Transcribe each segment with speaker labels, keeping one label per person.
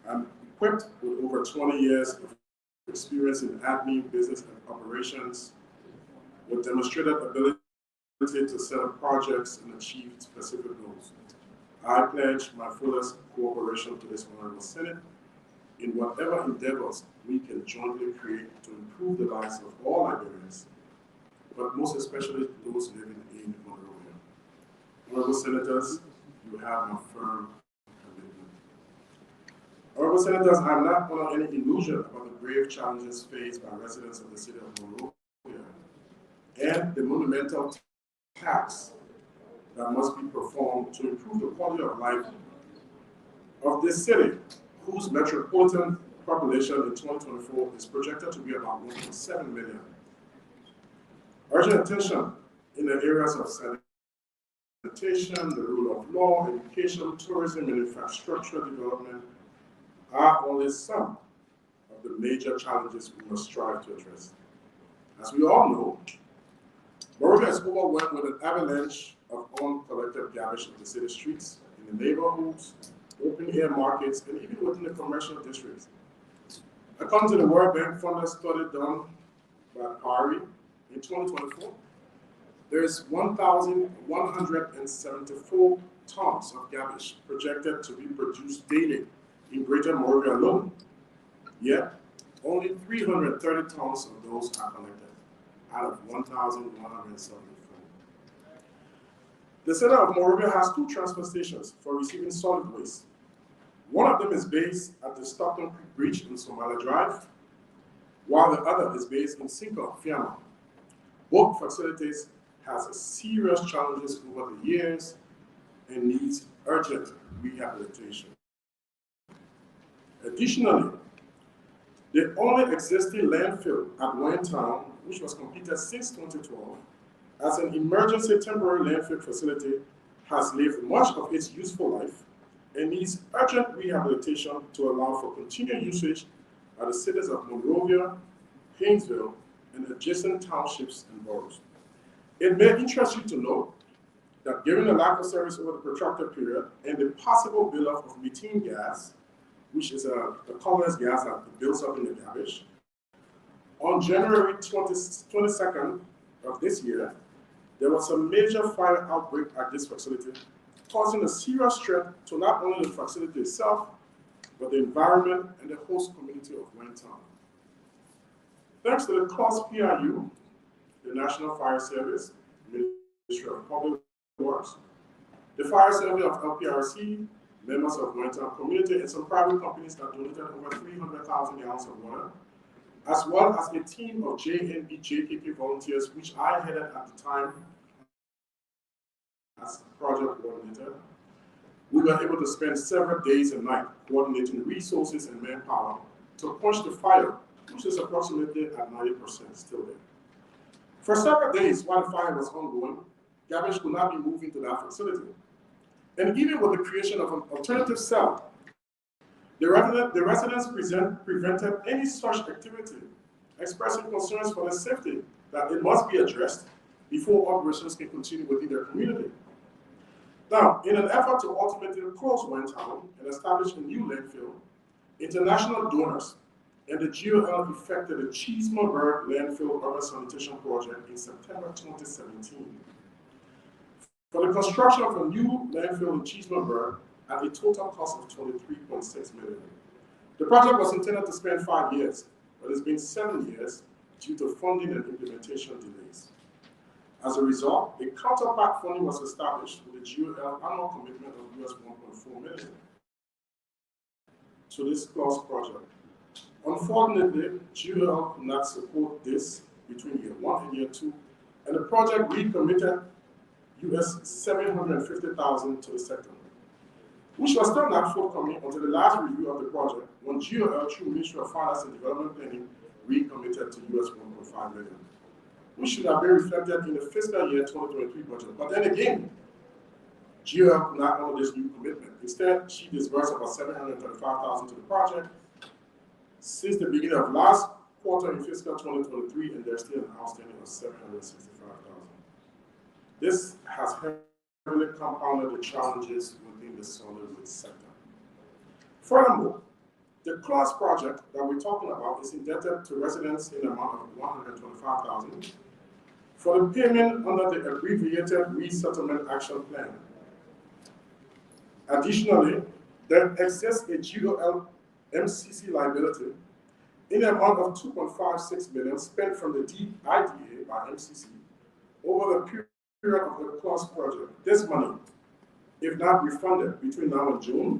Speaker 1: I'm equipped with over 20 years of experience in admin, business, and operations, with demonstrated ability to set up projects and achieve specific goals. I pledge my fullest cooperation to this Honorable Senate in whatever endeavors we can jointly create to improve the lives of all Liberians, but most especially those living in Monrovia. Honorable Senators, you have my firm commitment. Honorable Senators, I am not under any illusion about the grave challenges faced by residents of the city of Monrovia and the monumental tasks that must be performed to improve the quality of life of this city, whose metropolitan population in 2024 is projected to be about 1.7 million. Urgent attention in the areas of sanitation, the rule of law, education, tourism, and infrastructure development are only some of the major challenges we must strive to address. As we all know, Monrovia is overwhelmed with an avalanche of uncollected garbage in the city streets, in the neighborhoods, open air markets, and even within the commercial districts. According to the World Bank funded study done by PARI in 2024, there is 1,174 tons of garbage projected to be produced daily in Greater Monrovia alone. Yet, only 330 tons of those are collected out of 1,174. The city of Monrovia has 2 transfer stations for receiving solid waste. One of them is based at the Stockton Creek Bridge in Somalia Drive, while the other is based in Cinco, Fiamma. Both facilities have serious challenges over the years and needs urgent rehabilitation. Additionally, the only existing landfill at Wayne Town, which was completed since 2012, as an emergency temporary landfill facility, has lived much of its useful life and needs urgent rehabilitation to allow for continued usage by the cities of Monrovia, Painesville, and adjacent townships and boroughs. It may interest you to know that given the lack of service over the protracted period and the possible buildup of methane gas, which is a colorless gas that builds up in the garbage, on January 22nd of this year, there was a major fire outbreak at this facility, causing a serious threat to not only the facility itself, but the environment and the host community of Wayne Town. Thanks to the CLOS PRU, the National Fire Service, Ministry of Public Works, the Fire Service of LPRC, members of Wayne Town community, and some private companies that donated over 300,000 gallons of water, as well as a team of JNB JKP volunteers, which I headed at the time as project coordinator. We were able to spend several days and nights coordinating resources and manpower to quench the fire, which is approximately at 90% still there. For several days while the fire was ongoing, garbage could not be moved into that facility. And even with the creation of an alternative cell, the residents prevented any such activity, expressing concerns for their safety that it must be addressed before operations can continue within their community. Now, in an effort to ultimately close Wayne Town and establish a new landfill, international donors and the GOL effected the Cheesemoburg Landfill Urban Sanitation Project in September 2017. For the construction of a new landfill in Cheesemoburg at a total cost of $23.6 million. The project was intended to spend 5 years, but it's been 7 years due to funding and implementation delays. As a result, a counterpart funding was established with a GOL annual commitment of US $1.4 million to this CLOS project. Unfortunately, GOL could not support this between year 1 and year 2, and the project recommitted US $750,000 to the sector, which was still not forthcoming until the last review of the project, when GOL, through Ministry of Finance and Development Planning, recommitted to US $1.5 million, which should have been reflected in the fiscal year 2023 budget. But then again, GOL could not honor this new commitment. Instead, she disbursed about $735,000 to the project since the beginning of last quarter in fiscal 2023, and there's still an outstanding of $765,000. This has heavily compounded the challenges within the solid waste sector. Furthermore, The class project that we're talking about is indebted to residents in the amount of $125,000 for the payment under the abbreviated Resettlement Action Plan. Additionally, there exists a GOL MCC liability in the amount of $2.56 million spent from the IDA by MCC over the period of the class project. This money, if not refunded between now and June,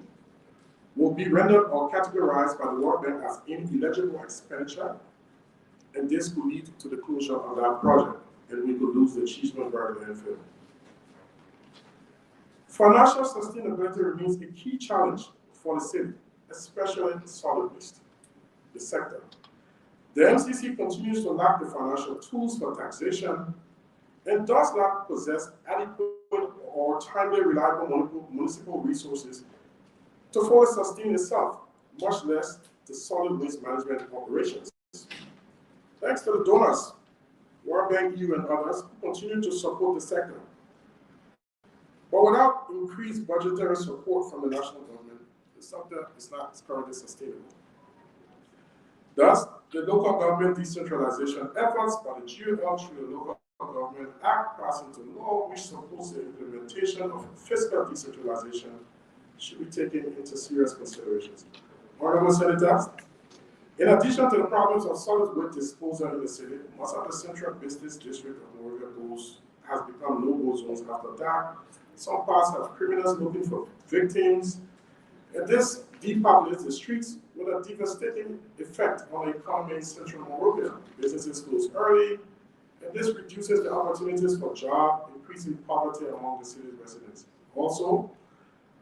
Speaker 1: will be rendered or categorized by the World Bank as ineligible expenditure, and this could lead to the closure of that project, and we could lose the Cheesemanburg landfill. Financial sustainability remains a key challenge for the city, especially in solid waste, the sector. The MCC continues to lack the financial tools for taxation and does not possess adequate or timely reliable municipal resources to fully sustain itself, much less the solid waste management operations. Thanks to the donors, World Bank, EU, and others, who continue to support the sector. But without increased budgetary support from the national government, the sector is not currently sustainable. Thus, the local government decentralization efforts by the GOL through the Local Government Act passed into law, which supports the implementation of fiscal decentralization, should be taken into serious considerations. Honorable Senators, in addition to the problems of solid waste disposal in the city, most of the central business district of Monrovia has become no-go zones after dark. Some parts have criminals looking for victims, and this depopulates the streets with a devastating effect on the economy in central Monrovia. Businesses close early, and this reduces the opportunities for job, increasing poverty among the city's residents. Also,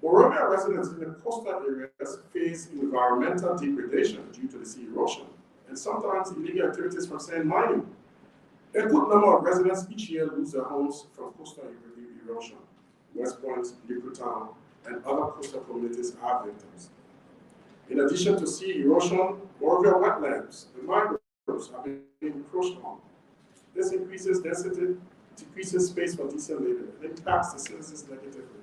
Speaker 1: Monrovia residents in the coastal areas face environmental degradation due to the sea erosion, and sometimes illegal activities from sand mining. A good number of residents each year lose their homes from coastal erosion. West Point, Newtown, and other coastal communities are victims. In addition to sea erosion, Monrovia wetlands and mangroves are being encroached on. This increases density, decreases space for decent living, and impacts the citizens negatively.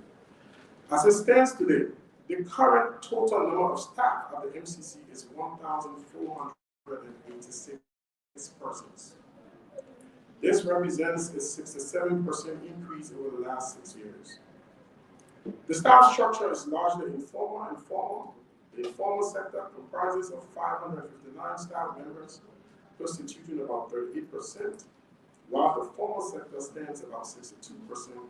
Speaker 1: As it stands today, the current total number of staff at the MCC is 1,486 persons. This represents a 67% increase over the last 6 years. The staff structure is largely informal and formal. The informal sector comprises of 559 staff members, constituting about 38%, while the formal sector stands about 62%,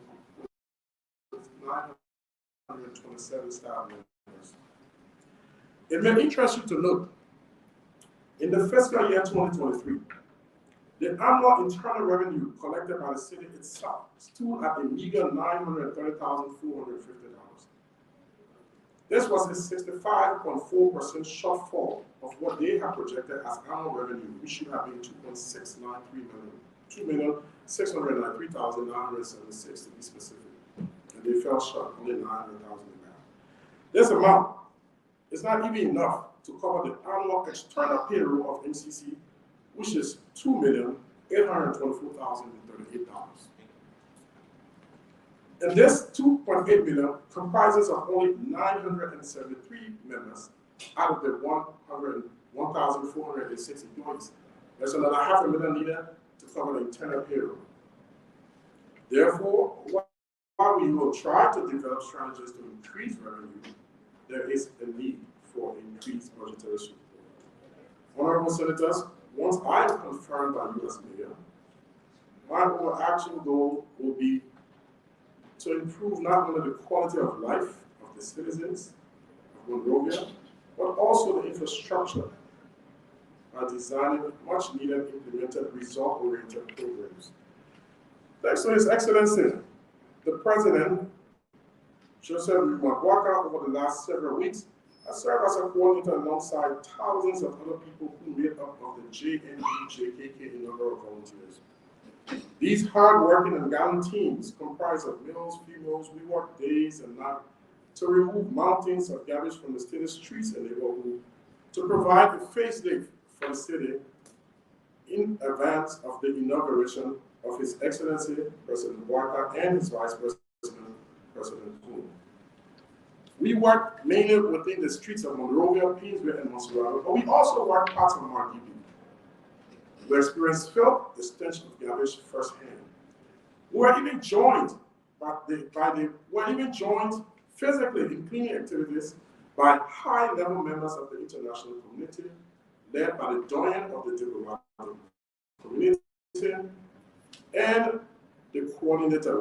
Speaker 1: with 927 staff members. It may interest you to note, in the fiscal year 2023, the annual internal revenue collected by the city itself stood at a meager $930,450. This was a 65.4% shortfall of what they had projected as annual revenue, which should have been $2,693,976 to be specific. And they fell short, only $900,000. This amount is not even enough to cover the annual external payroll of MCC, which is $2,824,038. And this $2.8 million comprises of only 973 members out of the 1,406 employees. There's another $500,000 needed to cover the internal payroll. Therefore, while we will try to develop strategies to increase revenue, there is a need for increased budgetary support. Honorable Senators, once I am confirmed by you as mayor, my overarching goal will be to improve not only the quality of life of the citizens of Monrovia, but also the infrastructure by designing much needed implemented result-oriented programs. Thanks to His Excellency, the President, Joseph Mwaka, over the last several weeks, has served as a coordinator alongside thousands of other people who made up of the JNB-JKK number of volunteers. These hard-working and gallant teams comprise of males, females. We work days and nights to remove mountains of garbage from the city's streets and neighborhood, to provide a facelift for the city in advance of the inauguration of His Excellency President Waka and his Vice President, President Kuhn. We work mainly within the streets of Monrovia, Painesville, and Monserrate, but we also work parts of Marquis. We experience filth, the stench of garbage firsthand. We're even joined physically in cleaning activities by high-level members of the international community, led by the doyen of the diplomatic community and the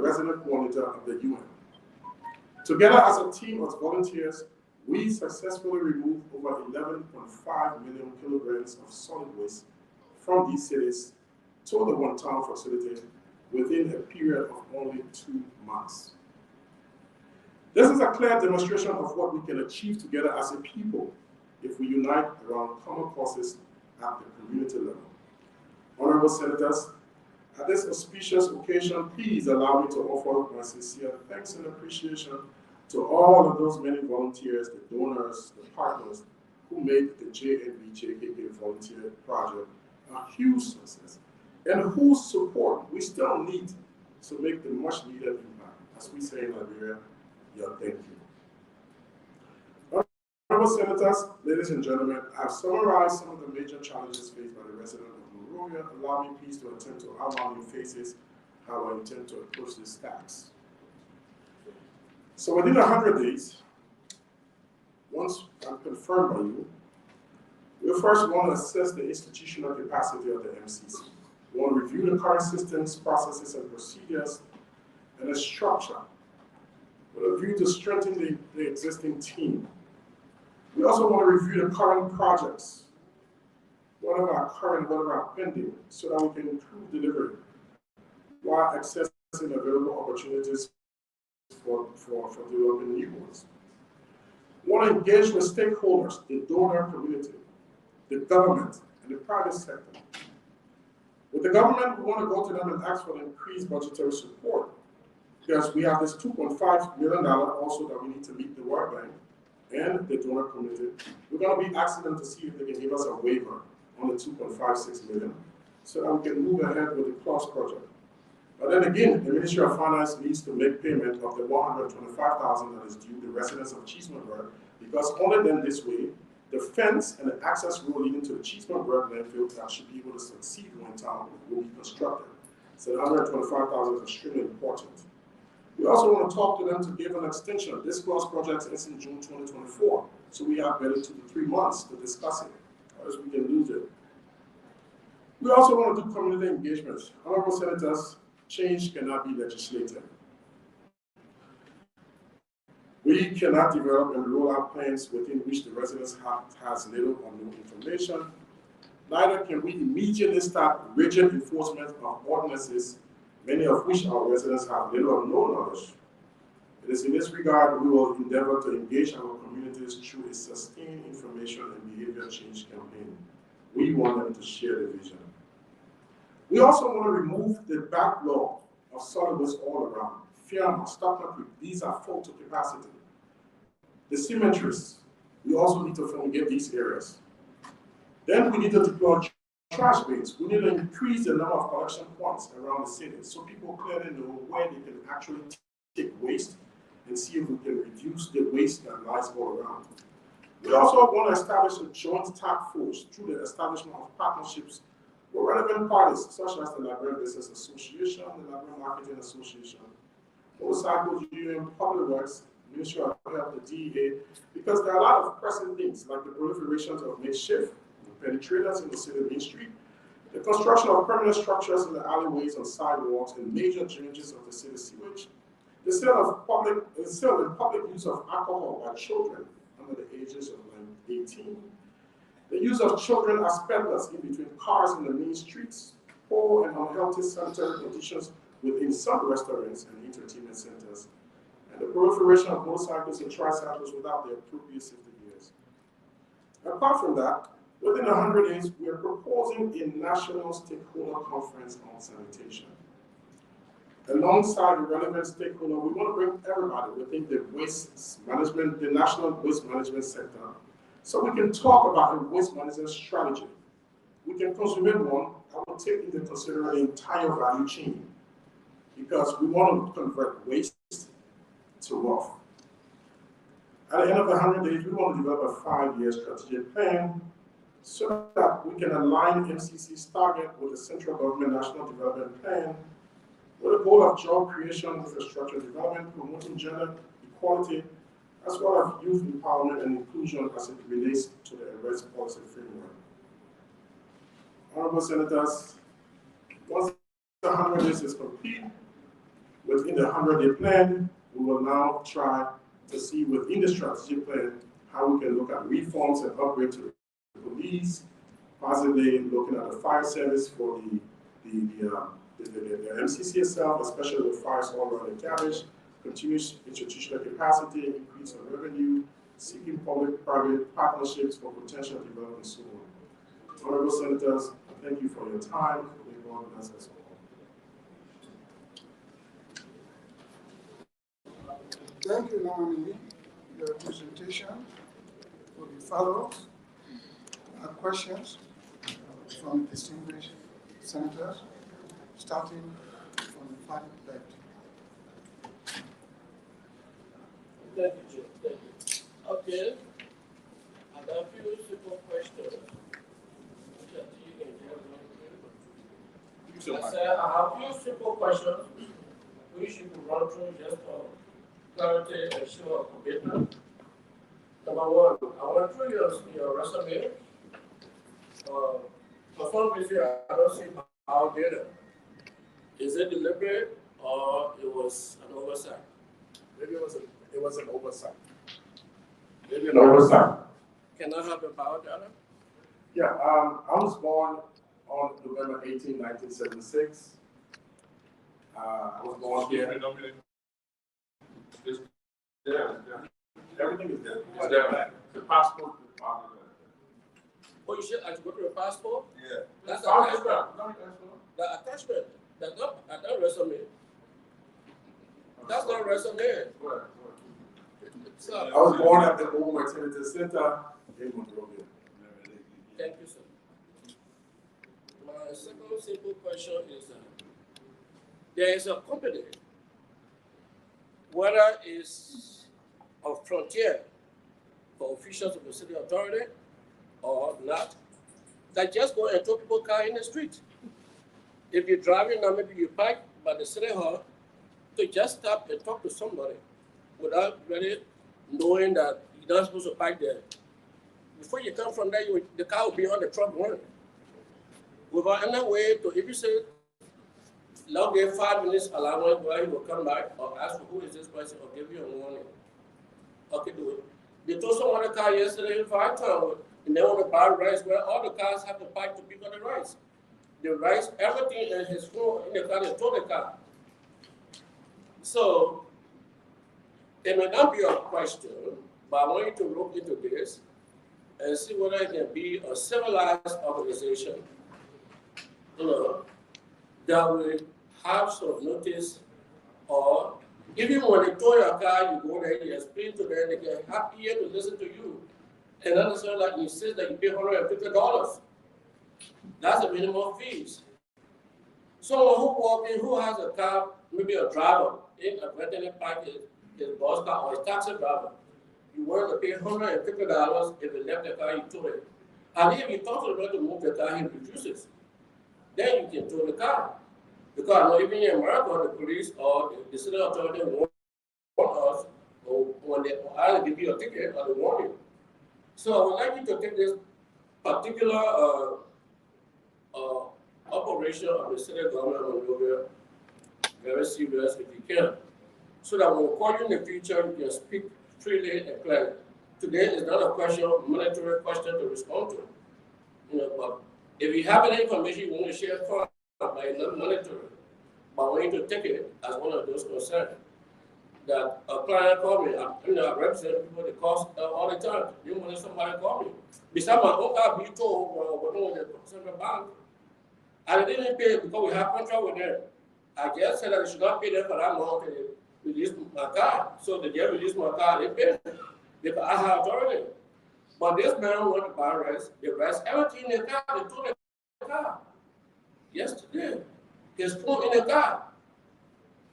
Speaker 1: resident coordinator of the UN. Together as a team of volunteers, we successfully removed over 11.5 million kilograms of solid waste from these cities to the one-town facility within a period of only 2 months. This is a clear demonstration of what we can achieve together as a people if we unite around common causes at the community level. Honorable Senators, at this auspicious occasion, please allow me to offer my sincere thanks and appreciation to all of those many volunteers, the donors, the partners who made the JNB-JKK Volunteer Project a huge success, and whose support we still need to make the much needed impact. As we say in Liberia, thank you. Honorable Senators, ladies and gentlemen, I have summarized some of the major challenges faced by the residents of Monrovia. Allow me please to attempt to outline in phases how I intend to approach these tasks. So within 100 days, once I'm confirmed by you, we first want to assess the institutional capacity of the MCC. We want to review the current systems, processes, and procedures, and the structure with a view to strengthen the existing team. We also want to review the current projects, whatever are current, whatever are pending, so that we can improve delivery while accessing available opportunities for developing new ones. We want to engage with stakeholders, the donor community, the government, and the private sector. With the government, we want to go to them and ask for increased budgetary support, because we have this $2.5 million also that we need to meet the World Bank and the donor community. We're going to be asking them to see if they can give us a waiver on the $2.56 million so that we can move ahead with the CLOS project. But then again, the Ministry of Finance needs to make payment of the $125,000 that is due the residents of Cheesemanburg, because only then this way, the fence and the access road leading to the Cheesemanburg landfill that should be able to succeed when town will be constructed. So the $125,000 is extremely important. We also want to talk to them to give an extension. This CLOS project ends in June 2024, so we have barely 2 to 3 months to discuss it, or else we can lose it. We also want to do community engagement. Honorable Senators, change cannot be legislated. We cannot develop and roll out plans within which the residents has little or no information. Neither can we immediately start rigid enforcement of ordinances, many of which our residents have little or no knowledge. It is in this regard we will endeavor to engage our communities through a sustained information and behavior change campaign. We want them to share the vision. We also want to remove the backlog of solid waste all around. Fiamma, Stockton Creek, these are full to capacity. The cemeteries, we also need to fumigate these areas. Then we need to deploy trash bins. We need to increase the number of collection points around the city so people clearly know where they can actually take waste and see if we can reduce the waste that lies all around. We also want to establish a joint task force through the establishment of partnerships with relevant parties such as the Liberian Business Association, the Liberian Marketing Association, Motorcycle Union, Public Works, Ministry of Health, the DEA, because there are a lot of pressing things like the proliferation of makeshift penetrators in the city main street, the construction of permanent structures in the alleyways and sidewalks and major drainages of the city sewage, the sale and public use of alcohol by children under the ages of 18, the use of children as peddlers in between cars in the main streets, poor and unhealthy sanitary conditions within some restaurants and entertainment centers, and the proliferation of motorcycles and tricycles without the appropriate safety gears. Apart from that, within 100 days, we are proposing a national stakeholder conference on sanitation. Alongside the relevant stakeholder, we want to bring everybody within the waste management, the national waste management sector, so we can talk about a waste management strategy. We can consummate one that will take into consideration the entire value chain, because we want to convert waste to wealth. At the end of the 100 days, we want to develop a 5-year strategic plan so that we can align MCC's target with the central government national development plan with the goal of job creation, infrastructure development, promoting gender equality, as well as youth empowerment and inclusion as it relates to the arrest policy framework. Honorable Senators, once the 100 days is complete, within the 100-day plan, we will now try to see within the strategic plan how we can look at reforms and upgrades to the police, possibly looking at the fire service for the MCC itself, especially with fires all around the cabbage, continuous institutional capacity, increase in revenue, seeking public-private partnerships for potential development and so on. Honorable Senators, thank you for your time. May God bless us all.
Speaker 2: Thank you, nominee, for your presentation. For the follow-ups, questions from distinguished senators, starting from the far left.
Speaker 3: Thank you, Jim. Thank you. Okay. I got a few simple questions. I said I have a few simple questions which you can run through just for clarity and show of commitment. Number one, I went through your resume. For some reason, I don't see how data. Is it deliberate or it was an oversight?
Speaker 1: Maybe it was an oversight. Maybe an oversight.
Speaker 3: Can I have a biodata?
Speaker 1: Yeah, I was born on November 18, 1976. I was born here. Everything is there. It's there. The passport is part of that.
Speaker 3: Oh, you should I go to your passport?
Speaker 1: Yeah.
Speaker 3: That's attachment. The attachment. That's not resume. That's not resume. So,
Speaker 1: I was born at the Old Maternity Center in Monrovia.
Speaker 3: Thank you, sir. My second simple question is there is a company, whether it's a frontier for officials of the city authority or not, that just go and tow people's car in the street. If you're driving now, maybe you park by the city hall, to just stop and talk to somebody without really knowing that you're not supposed to park there. Before you come from there, the car will be on the truck running. Without any way to, if you say, log a 5 minutes allowance where he will come back or ask for who is this person or give you a warning. Okay, do it. They told someone a car yesterday in Firetown and they want to buy rice where all the cars have to park to pick up the rice. The rice, everything in his phone in the car, they tow the car. So, it may not be a question, but I want you to look into this and see whether it can be a civilized organization, that will have some notice, or even when they tow your car, you go there, you explain to them, they get happier to listen to you. And understand that you say that you pay $150. That's the minimum fees. Someone who walks in, who has a car, maybe a driver, in a veterinary park, his boss car or his taxi driver, you want to pay $150 if you left the car, you tow it. And if you talk to the man to move the car, he refuses. Then you can tow the car. Because I know even in America, the police or the city authority warn us, or when they either give you a ticket or they warn you. So I would like you to take this particular operation of the city government of Monrovia very serious if you can. So that when we call you in the future, you can speak freely and clearly. Today is not a question, monetary question to respond to. But if you have any information you want to share, fine, but it's not monetary. But I want you to take it as one of those concerns. That a client called me, I represent people that call all the time. You want somebody call me. Besides my own car, be told, we're doing the central bank. I didn't pay because we have contract with them. I just said that I should not pay them for that month and release my car. So they just released my car, they paid me. Because I have authority. But this man wanted to buy rice, the rest, everything in the car, they took the car. Yesterday, his phone in the car.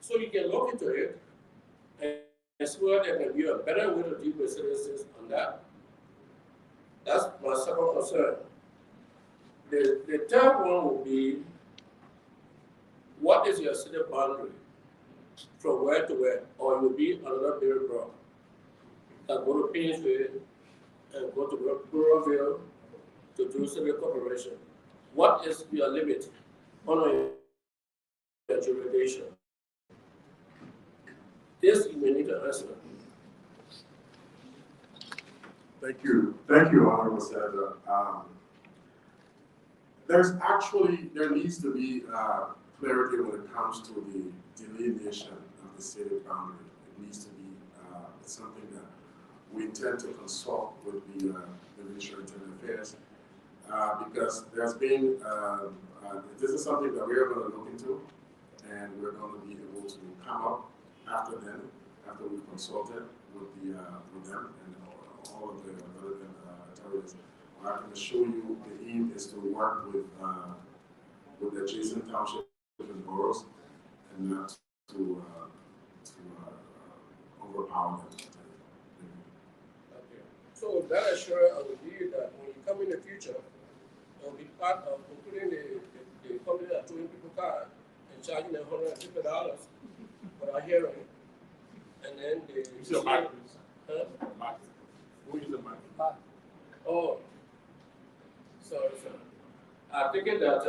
Speaker 3: So you can look into it. ensure there can be a better way to deal with citizens on that. That's my second concern. The third one will be, what is your city boundary from where to where? Or it will be another very broad. That go to Painesville and go to Burrowville to do civil corporation. What is your limit on your jurisdiction? This you may need to answer.
Speaker 1: Thank you, Honorable Senator. There needs to be clarity when it comes to the delineation of the city boundary. It needs to be it's something that we intend to consult with the Ministry of Internal Affairs because there's been this is something that we are going to look into, and we're going to be able to come up after we've consulted with them and all of the relevant authorities. I can assure you the aim is to work with the adjacent townships and boroughs and not to overpower them.
Speaker 3: Okay. So that assurance I will give you that when you come in the future, it will be part of including the company that towing people car and charging them $150 for a hearing. And then the
Speaker 4: Use your mic, please.
Speaker 3: Huh?
Speaker 4: Mic. We'll use the mic.
Speaker 3: Oh, sorry, sir. I'm thinking that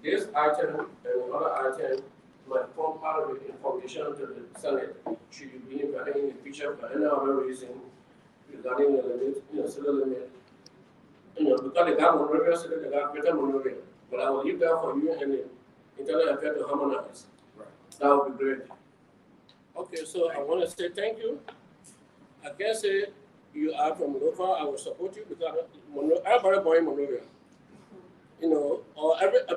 Speaker 3: this item and another item might form part of the information to the Senate. Should you be invited in the future for any other reason regarding the limit, civil limit? Because they got Monrovia, so they got better Monrovia. But I will leave that for you and the Internal Affairs to harmonize.
Speaker 1: Right.
Speaker 3: That would be great. Okay, so I want to say thank you. I can say you are from local, I will support you because everybody born in Monrovia. Or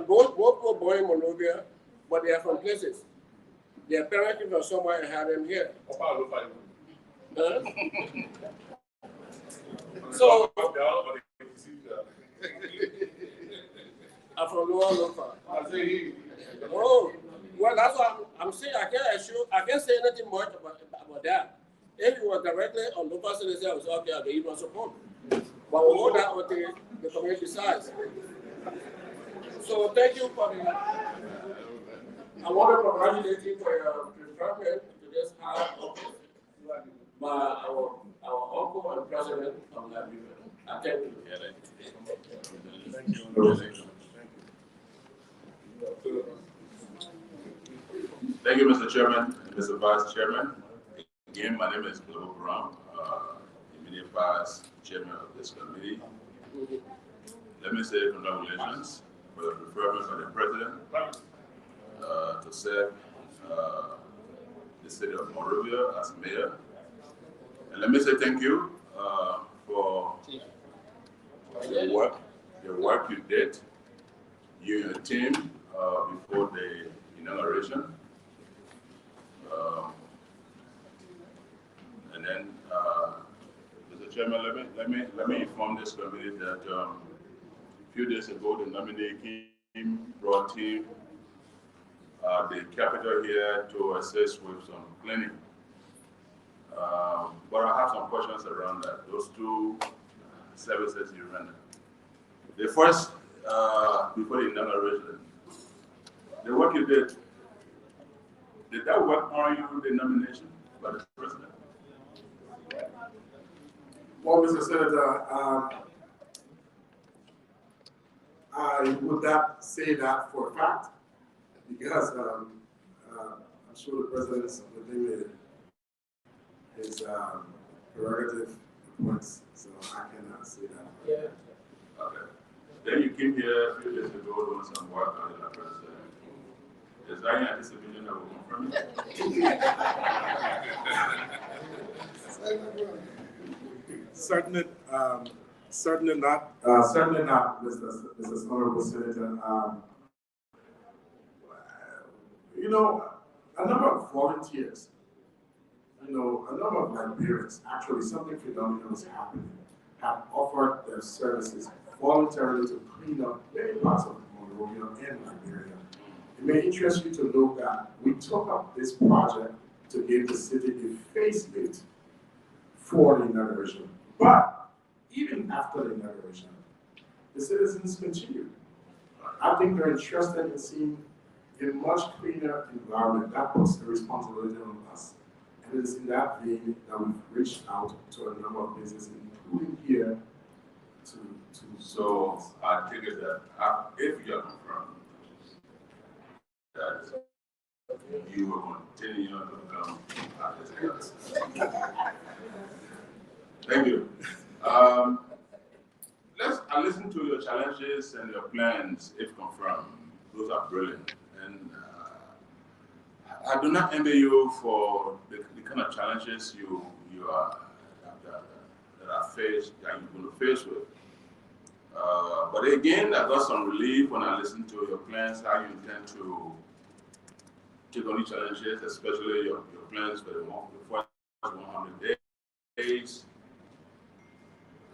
Speaker 3: most people born in Monrovia, but they are from places. Their parents came from somewhere and had them here. Huh? So, I'm from local. Oh, well, that's what I'm saying. I can't say anything much about that. If you were directly on local citizens, I was okay, I'll give you support. But we know that what the community decides. So thank you for I want to congratulate you for your preferment to this high office by our uncle and president of Liberia. I thank you.
Speaker 1: Thank you.
Speaker 5: Thank you, Mr. Chairman and Mr. Vice Chairman. Again, my name is Global Brown, immediate Vice Chairman of this committee. Let me say congratulations for the preferment by the President to serve the city of Monrovia as mayor. And let me say thank you for your work you did, you and your team, before the inauguration. And then, Mr. Chairman, let me inform this committee that a few days ago the nominee brought team the capital here to assist with some cleaning. But I have some questions around that. Those two services you render. The first, before the inauguration, the work you did that work earn you the nomination by the President?
Speaker 1: Well, Mr. Senator, I would not say that for a fact because I'm sure the President's within his prerogative points, so I cannot say that.
Speaker 3: Yeah.
Speaker 5: Okay. Then you came here a few days ago doing some work on the President. Is there any anticipation that will come from you?
Speaker 1: Certainly not, Mr. Honorable Senator. A number of volunteers, a number of Liberians, actually something phenomenal is happening, have offered their services voluntarily to clean up many parts of Monrovia and Liberia. It may interest you to know that we took up this project to give the city a facelift for the inauguration. But even after the inauguration, the citizens continue. I think they're interested in seeing a much cleaner environment. That puts the responsibility on us. And it is in that vein that we've reached out to a number of businesses, including here, to
Speaker 5: So I take it that if you're confirmed that you will continue to come Thank you. I listened to your challenges and your plans, if confirmed. Those are brilliant. And I do not envy you for the kind of challenges you are that you're going to face with. But again, I got some relief when I listened to your plans, how you intend to take on these challenges, especially your plans for the first 100 days.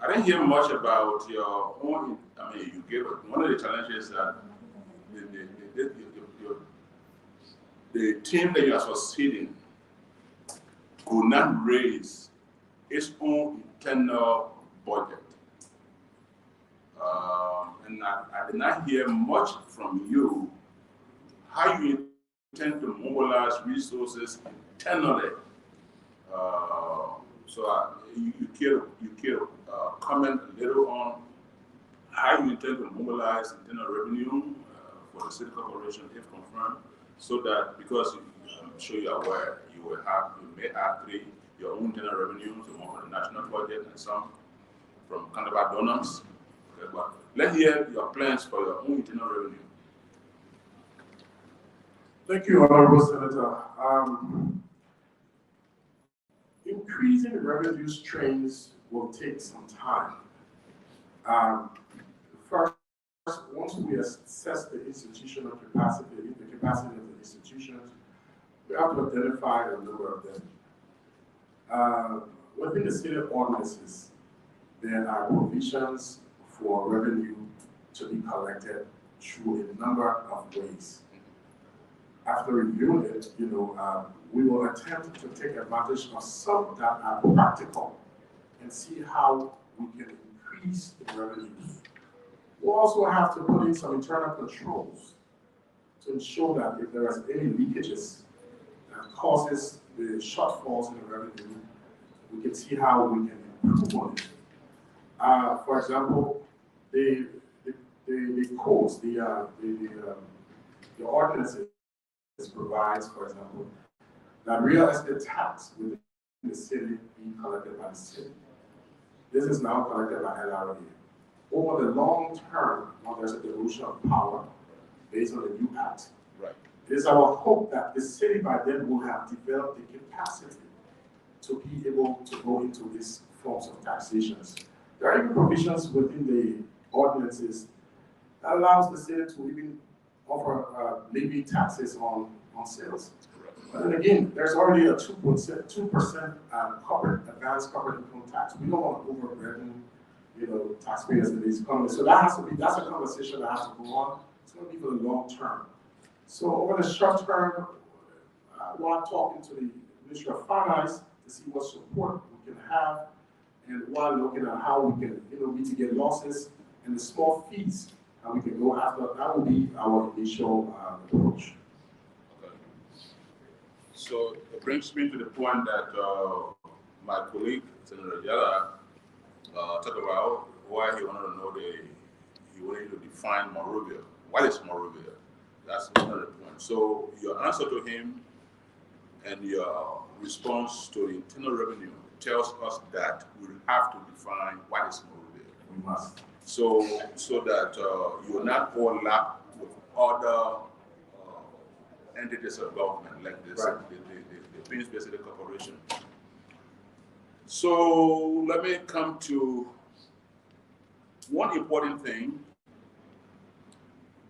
Speaker 5: I didn't hear much about your own. I mean, you gave one of the challenges that the team that you are succeeding could not raise its own internal budget. And I did not hear much from you how you intend to mobilize resources internally. You care comment a little on how you intend to mobilize internal revenue for the city corporation if confirmed, so that, because I'm sure you're aware, you may have your own internal revenues, one from the national budget and some from counterpart donors. Okay, but let's hear your plans for your own internal revenue.
Speaker 1: Thank you, Honorable Senator. Increasing revenue streams will take some time. First, once we assess the institutional capacity, the capacity of the institutions, we have to identify a number of them. Within the city ordinances, there are provisions for revenue to be collected through a number of ways. After reviewing it, we will attempt to take advantage of some that are practical and see how we can increase the revenues. We'll also have to put in some internal controls to ensure that if there are any leakages that causes the shortfalls in the revenue, we can see how we can improve on it. For example, the codes, the ordinances provides, for example, that real estate tax within the city being collected by the city. This is now collected by LRA. Over the long term, now there's a devolution of power based on the new act.
Speaker 5: Right.
Speaker 1: It is our hope that the city by then will have developed the capacity to be able to go into these forms of taxations. There are even provisions within the ordinances that allows the city to even offer levy taxes on sales. But then again, there's already a 2% advanced corporate income tax. We don't want to overburden, taxpayers in this economy. So that's a conversation that has to go on. It's going to be for the long term. So over the short term, while talking to the Ministry of Finance to see what support we can have, and while looking at how we can, mitigate losses and the small fees we can go after, that will be our initial approach.
Speaker 5: Okay. So it brings me to the point that my colleague, Senator Yala, talked about why he wanted to know he wanted to define Monrovia. What is Monrovia? That's another point. So your answer to him and your response to the internal revenue tells us that we have to define what is Monrovia.
Speaker 1: We must.
Speaker 5: So that you will not overlap with other entities of government like this,
Speaker 1: right.
Speaker 5: the Queens-based corporation. So let me come to one important thing.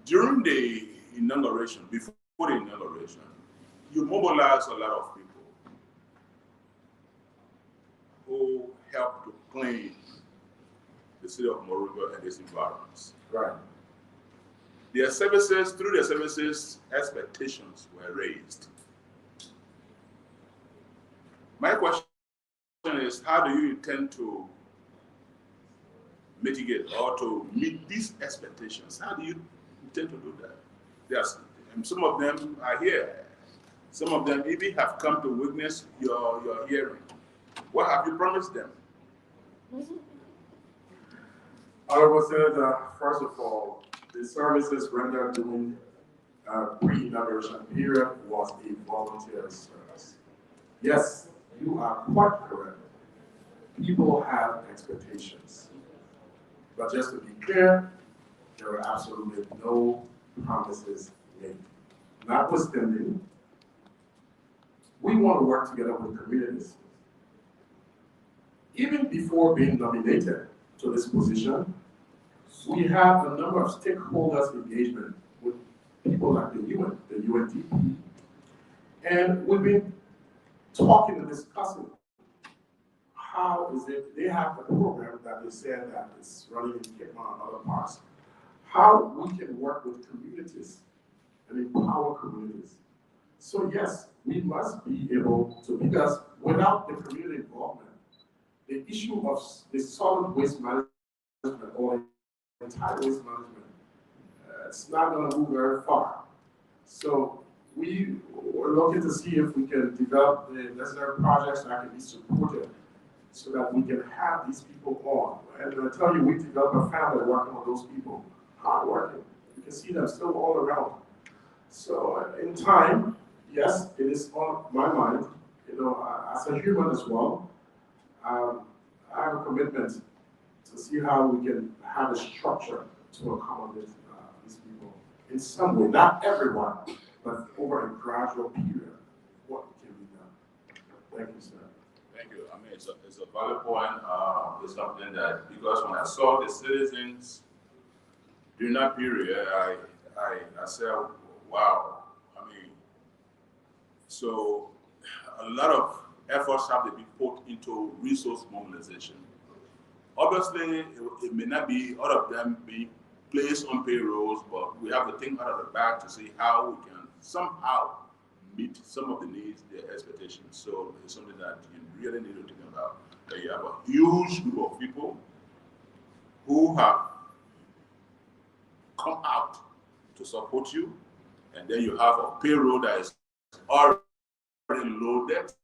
Speaker 5: During the inauguration, before the inauguration, you mobilized a lot of people who helped to clean the city of Monrovia and its environments.
Speaker 1: Right.
Speaker 5: Their services, through their services, expectations were raised. My question is, how do you intend to mitigate or to meet these expectations? How do you intend to do that? Yes, and some of them are here. Some of them even have come to witness your hearing. What have you promised them?
Speaker 1: Honorable Senator, first of all, the services rendered during pre-inauguration period was a voluntary service. Yes, you are quite correct. People have expectations. But just to be clear, there were absolutely no promises made. Notwithstanding, we want to work together with communities. Even before being nominated to this position, we have a number of stakeholders engagement with people like the UN, the UNDP, and we've been talking and discussing how is it, they have a program that they said that is running in Cape Town and other parts, how we can work with communities and empower communities. So yes, we must be able to, because without the community involvement, the issue of the solid waste management or entire waste management, it's not going to move very far. So we were looking to see if we can develop the necessary projects that can be supported so that we can have these people on. And I tell you, we developed a family working on those people, hard working. You can see them still all around. So in time, yes, it is on my mind. You know, as a human as well, I have a commitment to see how we can have a structure to accommodate these people in some way, not everyone, but over a gradual period, what can be done. Thank you, sir.
Speaker 5: Thank you. I mean, it's a valid point. It's something that, because when I saw the citizens during that period, I said, wow. I mean, so a lot of efforts have to be put into resource mobilization. Obviously, it may not be all of them being placed on payrolls, but we have to think out of the bag to see how we can somehow meet some of the needs, their expectations. So it's something that you really need to think about. That you have a huge group of people who have come out to support you, and then you have a payroll that is already loaded,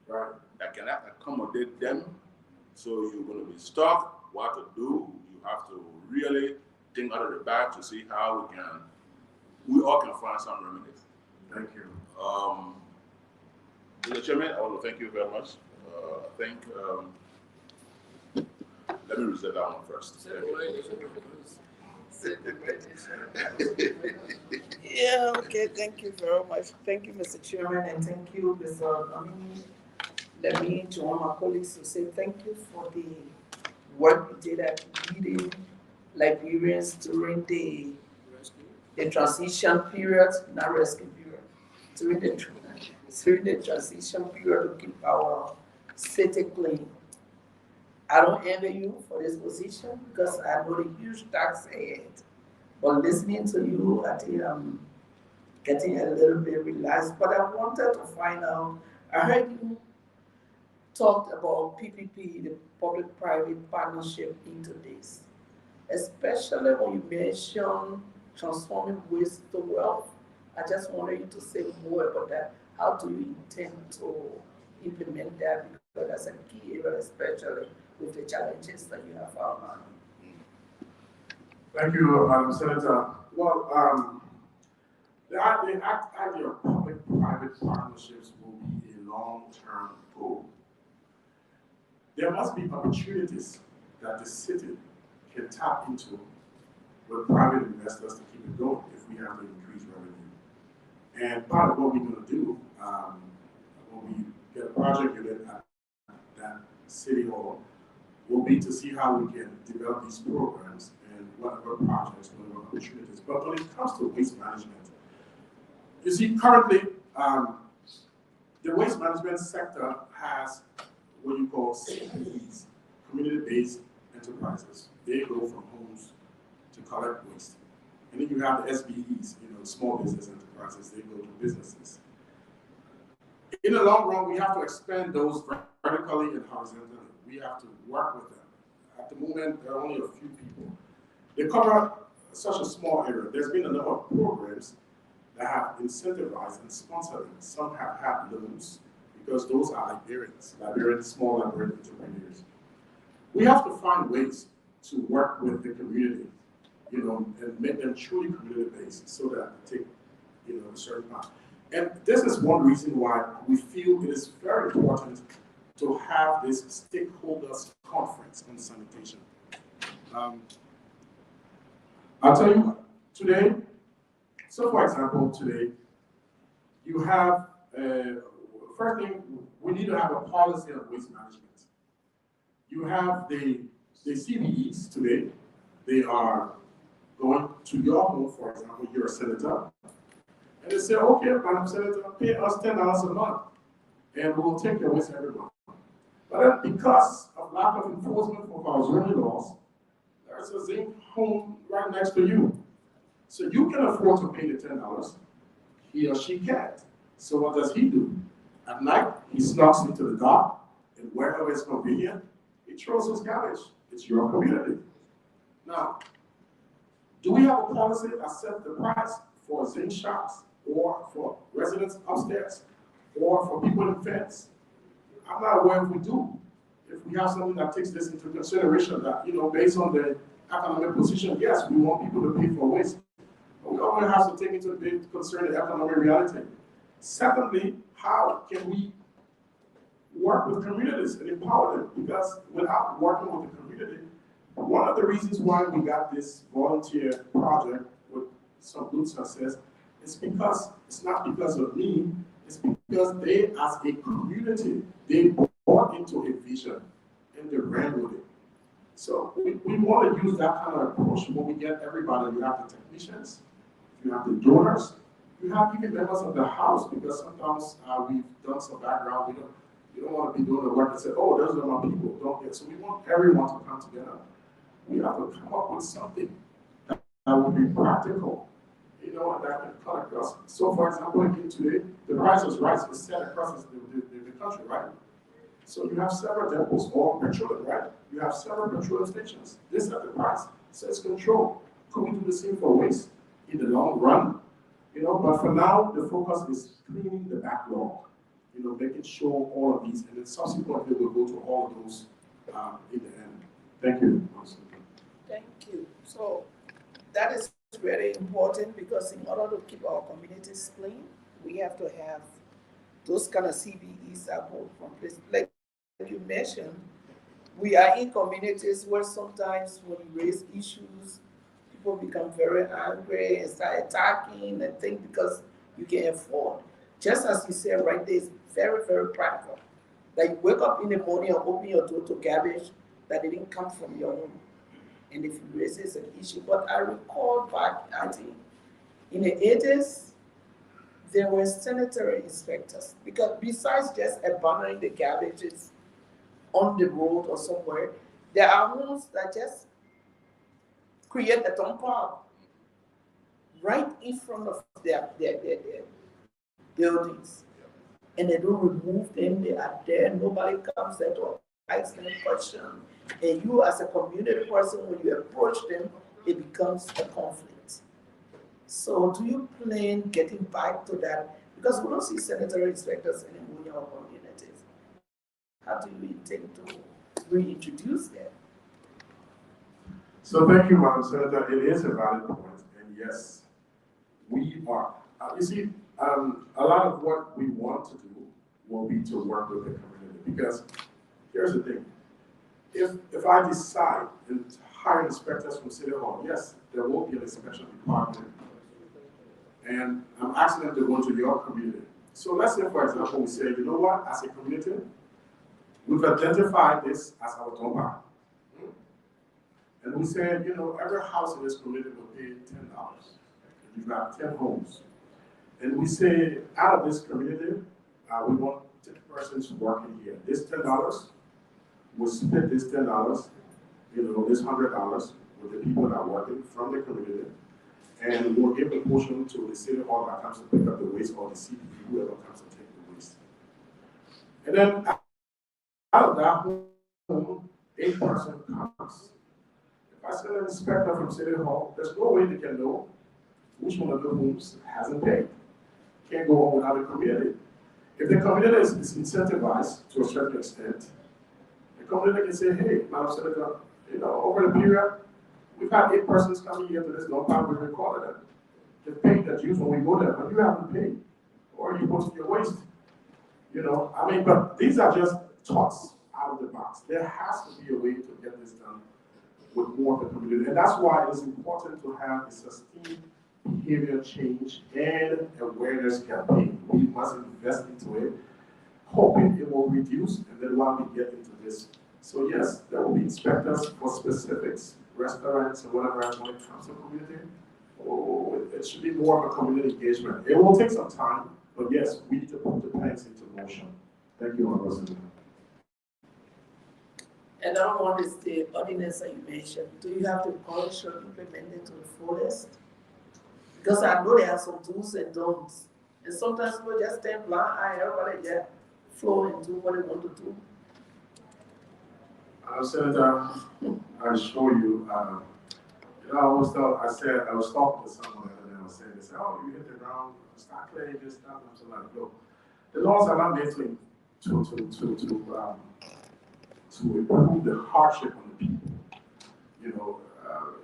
Speaker 5: right? That can accommodate them. So you're going to be stuck, what to do. You have to really think out of the bag to see how we all can find some remedies.
Speaker 1: Thank you.
Speaker 5: Mr. Chairman, I want to thank you very much. Let me reserve that one first.
Speaker 6: Yeah, okay, thank you very much. Thank you, Mr. Chairman, and thank you, Mr. Amini. Let me join my colleagues to say thank you for the work you did at leading Liberians during the transition period, not rescue period, during the transition period to keep our city clean. I don't envy you for this position because I know the huge tax ahead. But listening to you, I think I'm getting a little bit relaxed. But I wanted to find out, I heard you talked about PPP, the public-private partnership into this, especially when you mentioned transforming waste to wealth. I just wanted you to say more about that. How do you intend to implement that? Because that's a key area, especially with the challenges that you have outlined.
Speaker 1: Thank you, Madam Senator. Well, the idea of public-private partnerships will be a long-term goal. There must be opportunities that the city can tap into with private investors to keep it going if we have to increase revenue. And part of what we're going to do when we get a project unit at that city hall will be to see how we can develop these programs and whatever projects, whatever opportunities. But when it comes to waste management, you see currently the waste management sector has what you call CBEs, community-based enterprises. They go from homes to collect waste. And then you have the SBEs, small business enterprises, they go to businesses. in the long run, we have to expand those vertically and horizontally. We have to work with them. At the moment, there are only a few people. They cover such a small area. There's been a number of programs that have incentivized and sponsored them. Some have had loans because those are Liberians, small Liberian entrepreneurs. We have to find ways to work with the community, and make them truly community-based so that they take, a certain path. And this is one reason why we feel it is very important to have this stakeholders conference on sanitation. I'll tell you today, so for example, today, you have, first thing, we need to have a policy of waste management. You have the CVEs today, they are going to your home, for example, you're a senator, and they say, okay, Madam Senator, pay us $10 a month, and we'll take your waste every month. But then because of lack of enforcement of our zoning laws, there's a zinc home right next to you. So you can afford to pay the $10, he or she can't. So what does he do? At night, he snugs into the dark, and wherever it's convenient, he throws his garbage. It's your community. Now, do we have a policy that sets the price for zinc shops, or for residents upstairs, or for people in fence? I'm not aware if we do. If we have something that takes this into consideration, that, based on the economic position, yes, we want people to pay for waste. But we always have to take into consideration the economic reality. Secondly, how can we work with communities and empower them? Because without working with the community, one of the reasons why we got this volunteer project with some good success is because it's not because of me, it's because they, as a community, they bought into a vision and they ran with it. So we want to use that kind of approach when we get everybody. You have the technicians, you have the donors, you have even members of the house, because sometimes we've done some background. You don't want to be doing the work and say, oh, those are my people. Don't get. So we want everyone to come together. We have to come up with something that will be practical, and that can cut across. So, for example, again today, the price of rice is set across the country, right? So you have several depots, or petroleum, right? You have several petroleum stations. They set the price, sets control. Could we do the same for waste in the long run? But for now, the focus is cleaning the backlog, making sure all of these, and then subsequently we'll go to all of those in the end. Thank you.
Speaker 6: Thank you. So that is very important, because in order to keep our communities clean, we have to have those kind of CVEs that go from place. Like you mentioned, we are in communities where sometimes when you raise issues, people become very angry and start attacking and think because you can afford. Just as you said right there, it's very, very practical. Like you wake up in the morning and open your door to garbage that didn't come from your home. And if you raise this an issue, but I recall back, I think, in the 80s, there were sanitary inspectors, because besides just abandoning the garbages on the road or somewhere, there are homes that just create a dump pile right in front of their buildings. And they don't remove them, they are there, nobody comes there to ask them questions. And you as a community person, when you approach them, it becomes a conflict. So do you plan getting back to that? Because we don't see sanitary inspectors anymore in our communities. How do you intend to reintroduce them?
Speaker 1: So thank you, Madam Senator. It is a valid point, and yes, we are. You see, a lot of what we want to do will be to work with the community, because here's the thing. If I decide to hire inspectors from City Hall, yes, there will be an inspection department, and I'm asking them to go into your community. So let's say, for example, we say, you know what, as a community, we've identified this as our tomba. And we said, every house in this community will pay $10. You've got 10 homes. And we say, out of this community, we want 10 persons working here. This $10, we'll split this $10, this $100 with the people that are working from the community. And we'll give a portion to the City Hall that comes to pick up the waste, or the CPP, whoever comes to take the waste. And then out of that home, 8% comes. If I send an inspector from City Hall, there's no way they can know which one of the homes hasn't paid. Can't go on without the community. If the community is incentivized to a certain extent, the community can say, hey, Madam Senator, over the period, we've had 8 persons coming here to this non-park, we recorded them. They've paid their dues when we go there, but you haven't paid. Or you put your waste. But these are just thoughts out of the box. There has to be a way to get this done with more of the community. And that's why it's important to have a sustained behavior change and awareness campaign. We must invest into it, hoping it will reduce, and then while we get into this. So yes, there will be inspectors for specifics, restaurants and whatever when it comes to community. It should be more of a community engagement. It will take some time, but yes, we need to put the plans into motion. Thank you, Honorable Senator.
Speaker 6: Another one is the ordinance that you mentioned. Do you have to polish or implement it to the fullest? Because I know there are some do's and don'ts. And sometimes people just stand blind eye, everybody just flow and do what they want to do.
Speaker 1: Senator, I assure you, I always thought, I was talking to someone the other day, I was saying, they said, oh, you hit the ground, start clearing this stuff, and I'm like, no. The laws are not meant to improve the hardship on the people.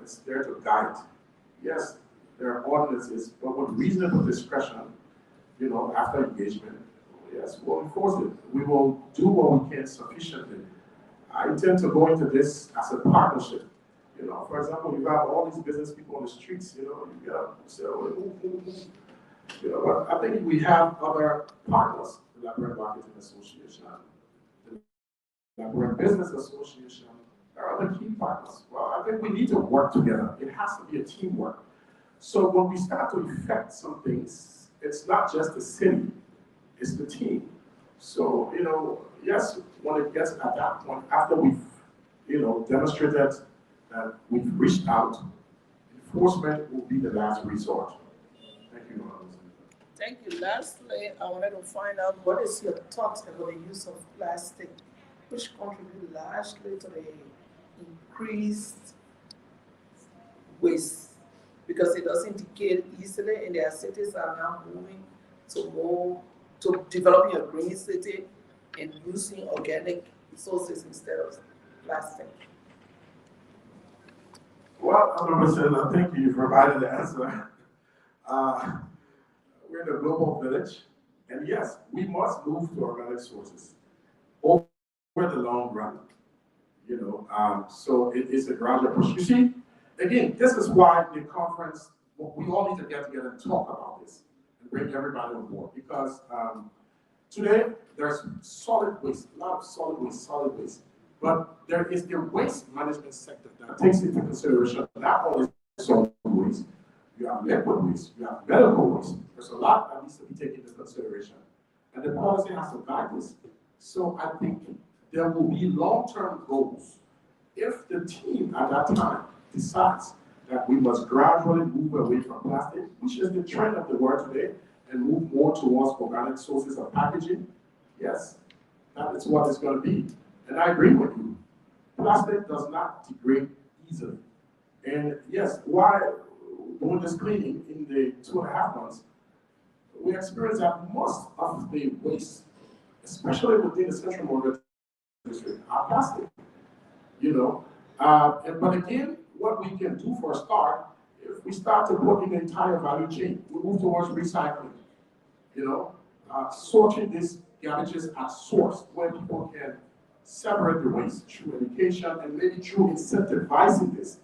Speaker 1: It's there to guide. Yes, there are ordinances, but with reasonable discretion, after engagement, yes, we'll enforce it. We will do what we can sufficiently. I intend to go into this as a partnership. For example, you have all these business people on the streets, you gotta say, oh, move. But I think we have other partners, the Labrador Marketing Association, the Labrador Business Association, there are other key partners. Well, I think we need to work together. It has to be a teamwork. So when we start to effect some things, it's not just the city, it's the team. So, yes, when it gets at that point, after we've, demonstrated that we've reached out, enforcement will be the last resort. Thank you, Honorable Senator.
Speaker 6: Thank you. Lastly, I wanted to find out what is your thoughts about the use of plastic, which contribute largely to the increased waste, because it doesn't decay easily, and their cities are now moving to developing a green city and using organic resources instead of plastic.
Speaker 1: Well, Honorable Senator, thank you. You've provided the answer. We're in a global village, and yes, we must move to organic sources over the long run. So it is a gradual push. You see, again, this is why the conference, we all need to get together and talk about this and bring everybody on board, because today there's solid waste, a lot of solid waste, but there is the waste management sector that takes into consideration not only solid waste, you have liquid waste, you have medical waste. There's a lot that needs to be taken into consideration, and the policy has to guide this. So I think there will be long-term goals if the team at that time decides that we must gradually move away from plastic, which is the trend of the world today, and move more towards organic sources of packaging. Yes, that is what it's going to be. And I agree with you. Plastic does not degrade easily. And yes, while doing this cleaning in the 2.5 months, we experienced that most of the waste, especially within the Central Morgan District, are plastic. But again, what we can do for a start, if we start to put in the entire value chain, we move towards recycling. Sorting these garbages at source, where people can separate the waste through education and maybe through incentivizing this.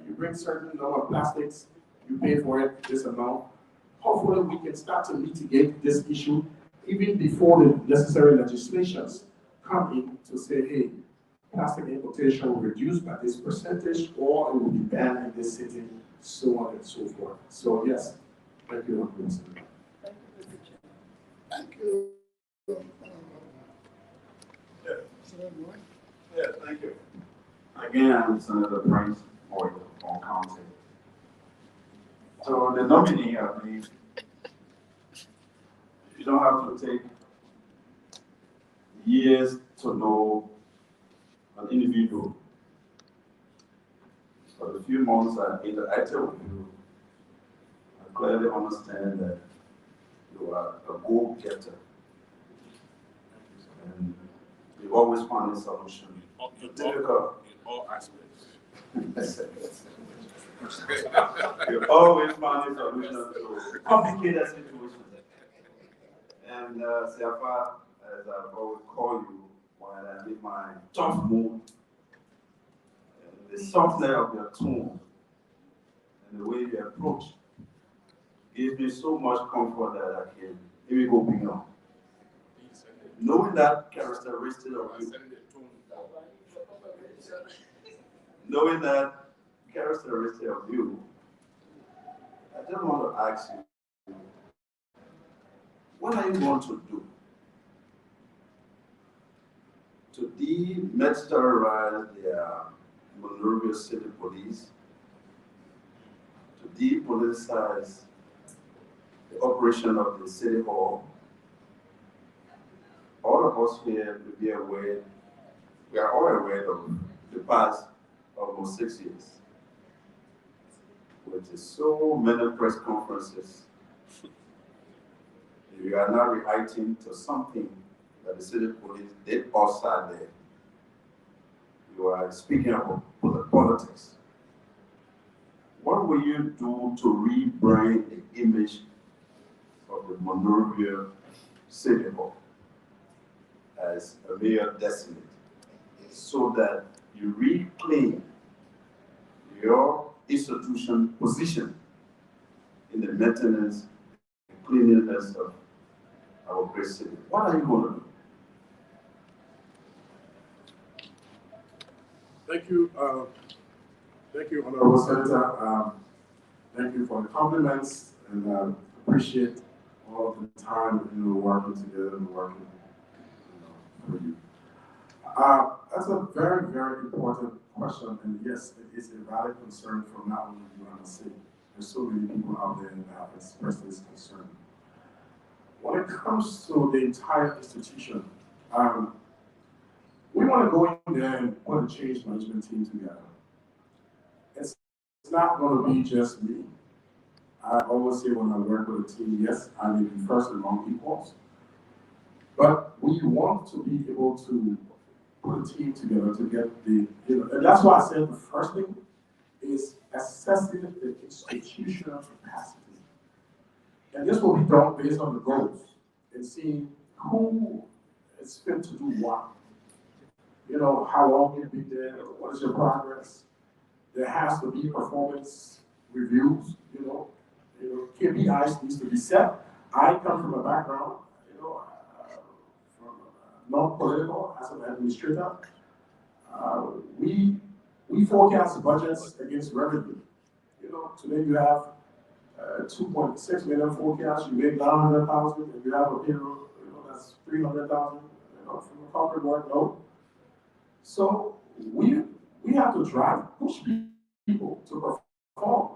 Speaker 1: You bring certain number of plastics, you pay for it this amount. Hopefully we can start to mitigate this issue even before the necessary legislations come in to say, hey, plastic importation will reduce by this percentage, or it will be banned in this city, so on and so forth. So yes, thank you, Honorable Senator.
Speaker 2: Thank you.
Speaker 7: Yeah, thank you. Again, I'm Senator Prince Boyd from County. So the nominee, I believe, you don't have to take years to know an individual. For the few months I interacted with you, I clearly understand that you are a go-getter. And you always find a solution. Difficult.
Speaker 4: In all aspects.
Speaker 7: You always find a solution to complicated situations. And Siafa, as I've always called you, when I'm in my tough mood, the softness of your tone and the way you approach gives me so much comfort that I can even go beyond. Knowing that characteristic of you, knowing that characteristic of you, I just want to ask you, what are you going to do to demilitarize the Monrovia City Police, to depoliticize the operation of the City Hall? All of us here will be aware, we are all aware of the past almost 6 years, with so many press conferences. You are now reacting to something that the city police did outside there. You are speaking about politics. What will you do to rebrand the image of the Monrovia City Hall as a mayor designate, so that you reclaim your institution position in the maintenance and cleanliness of our great city? What are you going to do?
Speaker 1: Thank you, Honorable Senator. Thank you for the compliments, and appreciate all of the time working together and working for you. That's a very, very important question, and yes, it is a valid concern from not only you and the city. There's so many people out there that have expressed this concern. When it comes to the entire institution, we want to go in there and put a change management team together. It's not going to be just me. I always say when I work with a team, yes, I may be first among equals, but we want to be able to put a team together to get the, and that's why I said the first thing is assessing the institutional capacity. And this will be done based on the goals and seeing who is fit to do what. How long you've been there, what is your progress. There has to be performance reviews, KPIs needs to be set. I come from a background, from non-political as an administrator. We forecast budgets against revenue. Today you have 2.6 million forecast, you make 900,000, if you have a payroll, that's 300,000, from a corporate workload. So we have to push people to perform.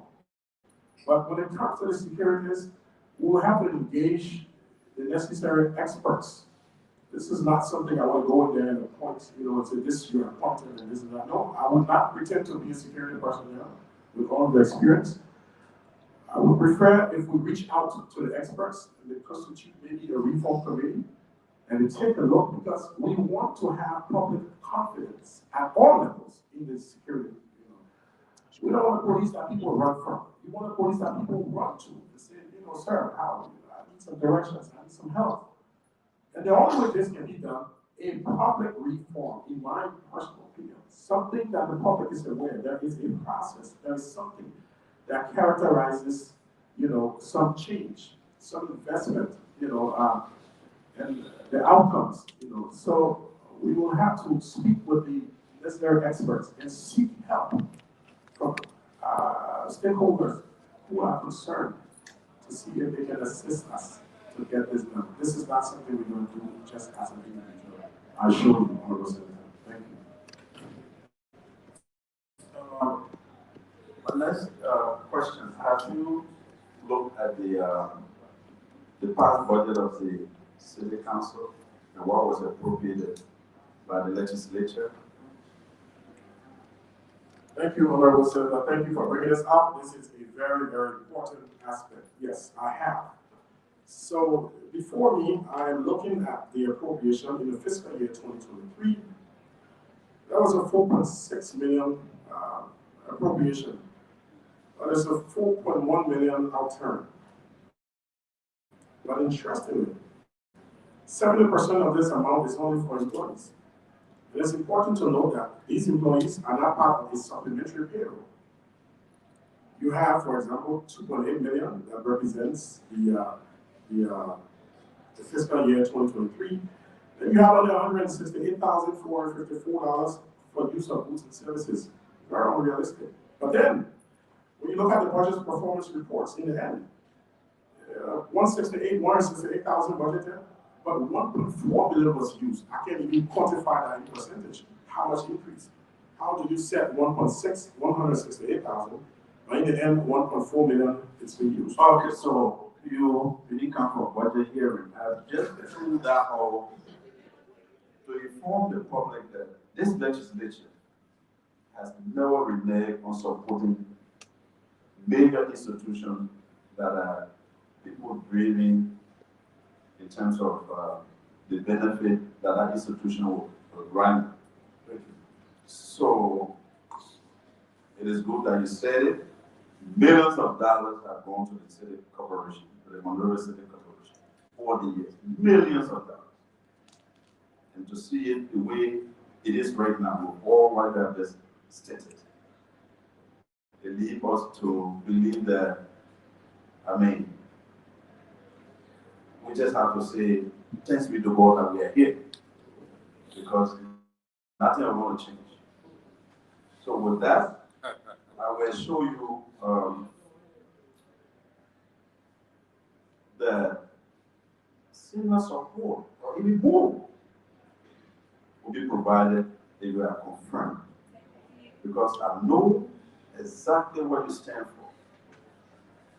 Speaker 1: But when it comes to the securities, we will have to engage the necessary experts. This is not something I want to go in there and appoint, and say this you're appointed and this is that. No, I would not pretend to be a security personnel with all the experience. I would prefer if we reach out to the experts and they constitute maybe a reform committee and they take a look, because we want to have public confidence at all levels in this security. We don't want a police that people run from. We want a police that people run to and say, sir, I need some directions, I need some help. And the only way this can be done, a public reform, in my personal opinion, something that the public is aware, there is a process, there is something that characterizes, some change, some investment, and the outcomes, So we will have to speak with the necessary experts and seek help from stakeholders who are concerned to see if they can assist us to get this done. This is not something we're going to do just as an individual. I assure you, Honorable Senator. Thank you.
Speaker 7: My next question, have you looked at the past budget of the City Council? and what was appropriated by the legislature?
Speaker 1: Thank you, Honorable Senator. Thank you for bringing this up. This is a very, very important aspect. Yes, I have. So before me, I am looking at the appropriation in the fiscal year 2023. That was a 4.6 million appropriation. There's a 4.1 million outturned. But interestingly, 70% of this amount is only for employees. And it's important to note that these employees are not part of the supplementary payroll. You have, for example, 2.8 million that represents the fiscal year 2023. Then you have only $168,454 for use of goods and services. Very unrealistic. But then, when you look at the budget performance reports in the end, 168,000 budgeted, but 1.4 billion was used. I can't even quantify that in percentage. How much increase? How do you set 168,000, but in the end, 1.4 million is being used?
Speaker 7: Okay, so you didn't come for budget hearing. Just through that whole, to inform the public that this legislature has never reneged on supporting major institutions that are people dreaming in terms of the benefit that that institution will grant. So it is good that you said it. Millions of dollars have gone to the city corporation, to the Monrovia City Corporation, for the years. Millions of dollars. And to see it the way it is right now, with all what I have just stated, it leads us to believe that, we just have to say, thanks be to God that we are here, because nothing is going to change. So with that, I will show you the similar support, or even more, will be provided if you are confirmed. Because I know exactly what you stand for.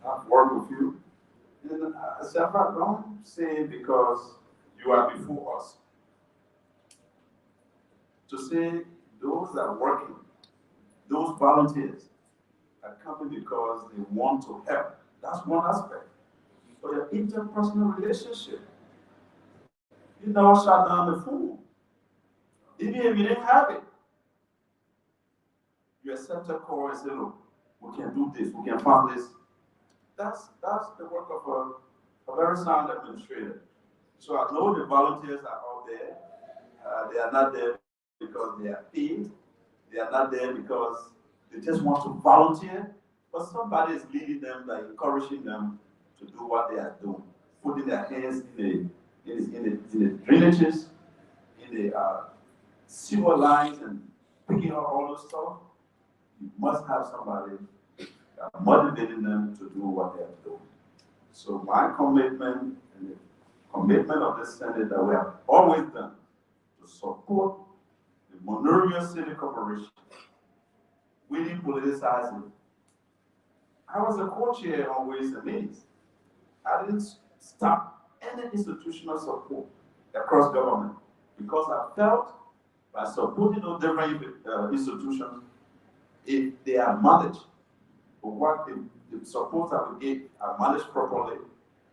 Speaker 7: I've worked with you. And I said, don't say because you are before us. To say those that are working, those volunteers, are coming because they want to help. That's one aspect. But your interpersonal relationship, you never shut down the phone. Even if you didn't have it, you accept a call and say, look, we can do this, we can fund this. That's the work of a very sound administrator. So I know the volunteers are out there. They are not there because they are paid. They are not there because they just want to volunteer. But somebody is leading them, like encouraging them to do what they are doing, putting their hands in the drainages, in the sewer lines, and picking up all those stuff. You must have somebody motivating them to do what they are doing. So my commitment and the commitment of the Senate that we have always done to support the Monrovia City Corporation. We didn't politicize it. I was a co-chair on Ways and Means. I didn't stop any institutional support across government because I felt by supporting those different institutions, if they are managed, or what the support that we give are managed properly,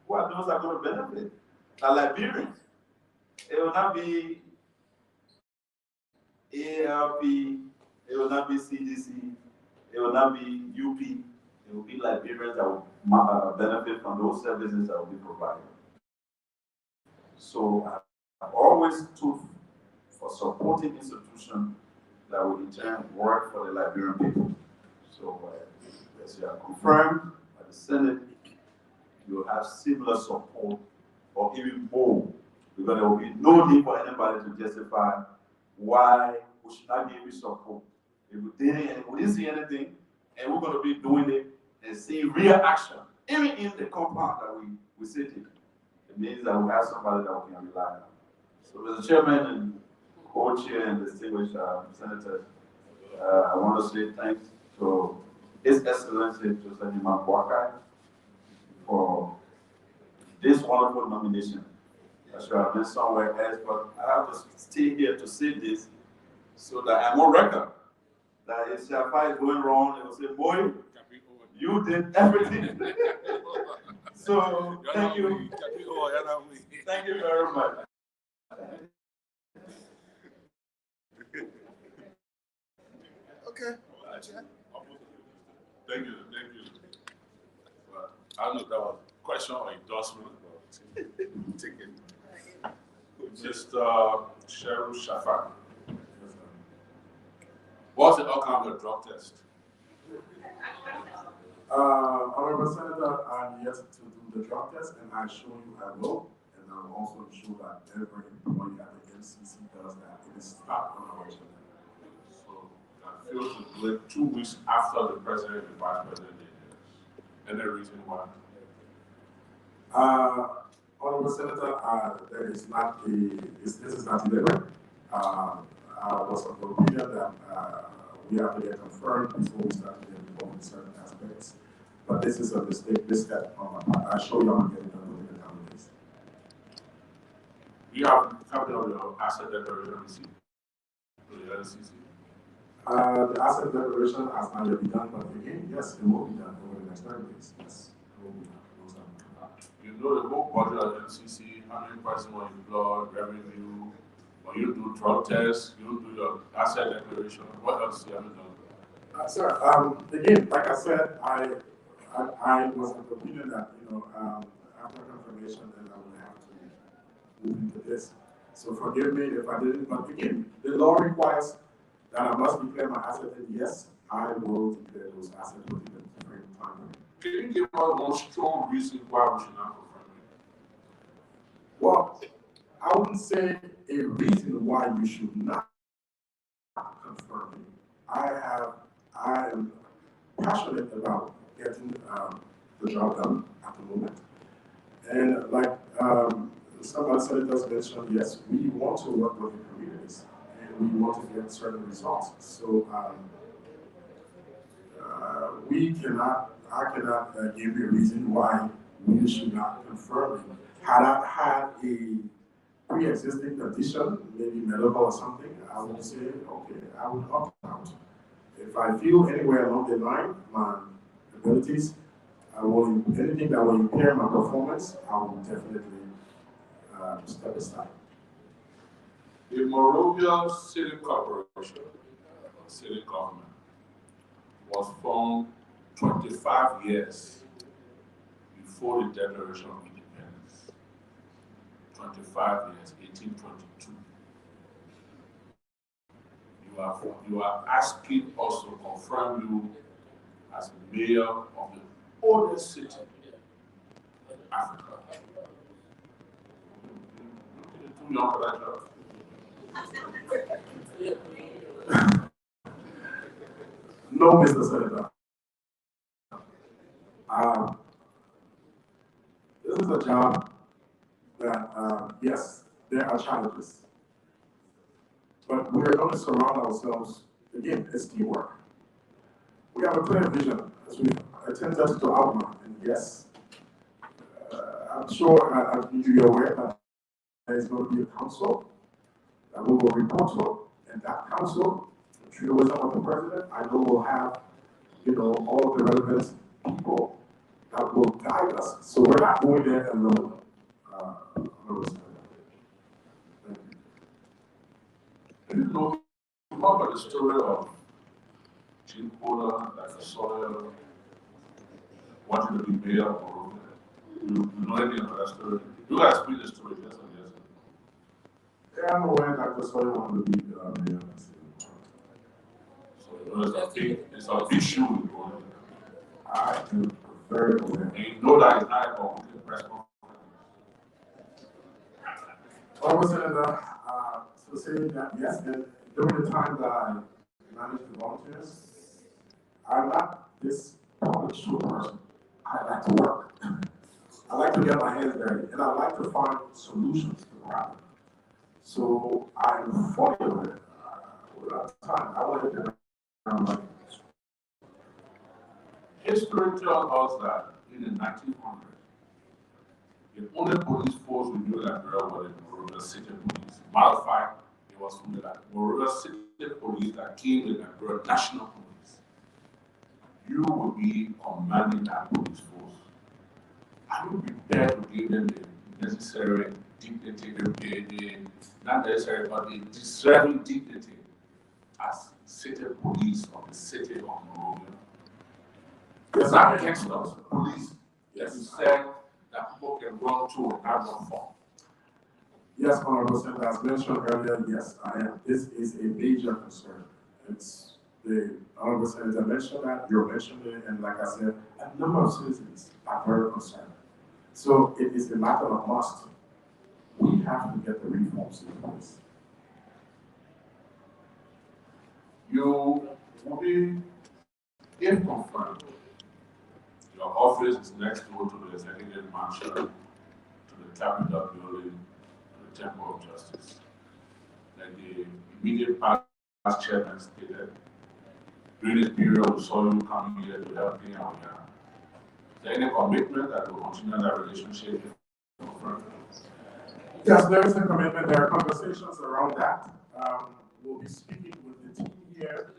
Speaker 7: who are those that are going to benefit? The Liberians. It will not be ALP, it will not be CDC, it will not be UP, it will be Liberians that will benefit from those services that will be provided. So I've always stood for supporting institutions that will in turn work for the Liberian people. So as you are confirmed by the Senate, you will have similar support or even more, because there will be no need for anybody to justify why we should not give you support. If we didn't see anything, and we're going to be doing it and see real action, even in the compound that we sit in, it means that we have somebody that we can rely on. So, Mr. Chairman and co-chair and distinguished senators, I want to say thanks to His Excellency Joseph Wakai for this wonderful nomination. I should have been somewhere else, but I have to stay here to say this so that I'm on record. That if Shafa is going wrong, they will say, boy, you did everything. So, thank you. Thank you very much.
Speaker 2: Okay.
Speaker 4: Thank you. Well, I don't know if that was a question or endorsement, but take it. Mr. Cheryl Shafak. What's the outcome of the drug test?
Speaker 1: Honorable Senator, I'm yet to do the drug test, and I assure you I will. And I'll also ensure that every employee at the MCC does that. It is not on our agenda.
Speaker 4: So I feel to do it 2 weeks after the president and vice president did this. Any reason why?
Speaker 1: Honorable Senator, there is not this is not deliberate. I was of the opinion that we have to get confirmed before we start to get involved in certain aspects. But this is a mistake, this step on my part. I show you I'm getting done within the coming days.
Speaker 4: You have a copy of your asset declaration receipt to the MCC?
Speaker 1: The asset declaration has not yet been done, but again, yes, it will be done over the next 30 days. Yes, it will be done.
Speaker 4: You know the whole budget of MCC, how many persons were employed, revenue, when you do drug tests, you do your asset declaration, what else you haven't done?
Speaker 1: Sir, again, like I said, I was of the opinion that, after confirmation, then I would have to move into this. So forgive me if I didn't, but again, the law requires that I must declare my asset, and yes, I will declare those assets within the frame of time.
Speaker 4: Can you give us one strong reason why we should not confirm it?
Speaker 1: Well, I wouldn't say a reason why you should not confirm it. I am passionate about getting the job done at the moment. And like some other senators mentioned, yes, we want to work with the communities and we want to get certain results. So I cannot give you a reason why we should not confirm it. Had I had a pre-existing condition, maybe medical or something, I would say, okay, I would opt out. If I feel anywhere along the line, my abilities, anything that will impair my performance, I will definitely step aside.
Speaker 4: The Monrovia City Corporation, city government, was formed 25 years before the Declaration of Independence. 25 years, 1822. You are asking us to confirm you as mayor of the oldest city in Africa. You're too young for that job.
Speaker 1: No, Mr. Senator. This is a job that, yes, there are challenges. But we're going to surround ourselves, again, it's teamwork. We have a clear vision as we attempted to outline. And yes, I'm sure you're aware that there is going to be a council that we will report to. And that council, through the wisdom of the president, I know will have, all of the relevant people that will guide us. So we're not going there alone.
Speaker 4: You know about the story of Jim Porter, like a soil, wanting to be mayor of Monrovia? You know anything about that story? You guys read the story, yes or yes?
Speaker 1: Yeah, I'm aware that the soil wanted to be mayor.
Speaker 4: So you know it's a big issue with Monrovia.
Speaker 1: I am very aware.
Speaker 4: And you know that it's not a complete press conference.
Speaker 1: Honorable Senator, to say that yes, and during the time that I managed the volunteers, I'm not this public show person. I like to work. I like to get my hands dirty, and I like to find solutions to the problem. So I'm fully aware. Without time, I want to get around my
Speaker 4: History tells us that in the 1900s, The only police force we knew that were the Monrovia City Police. Matter of fact, it was from the Monrovia City Police that came to the National Police. You will be commanding that police force. Are you prepared to give them the necessary dignity, not necessary, but the deserving dignity as city police of the city of Monrovia? It's not against us, police. Yes, you said that people can run to and not run from.
Speaker 1: Yes, Honorable Senator, as mentioned earlier, yes, this is a major concern. It's the Honorable Senator mentioned that, you mentioned it, and like I said, a number of citizens are very concerned. So it is a matter of must. We have to get the reforms in place.
Speaker 4: You will be, if confirmed, your office is next door to the executive mansion, to the Capitol building, to the Temple of Justice. Like the immediate past chairman stated, during this period we saw you coming here to help me out here. Is there any commitment that will continue that relationship?
Speaker 1: Yes, there is a commitment. There are conversations around that. We'll be speaking with the team here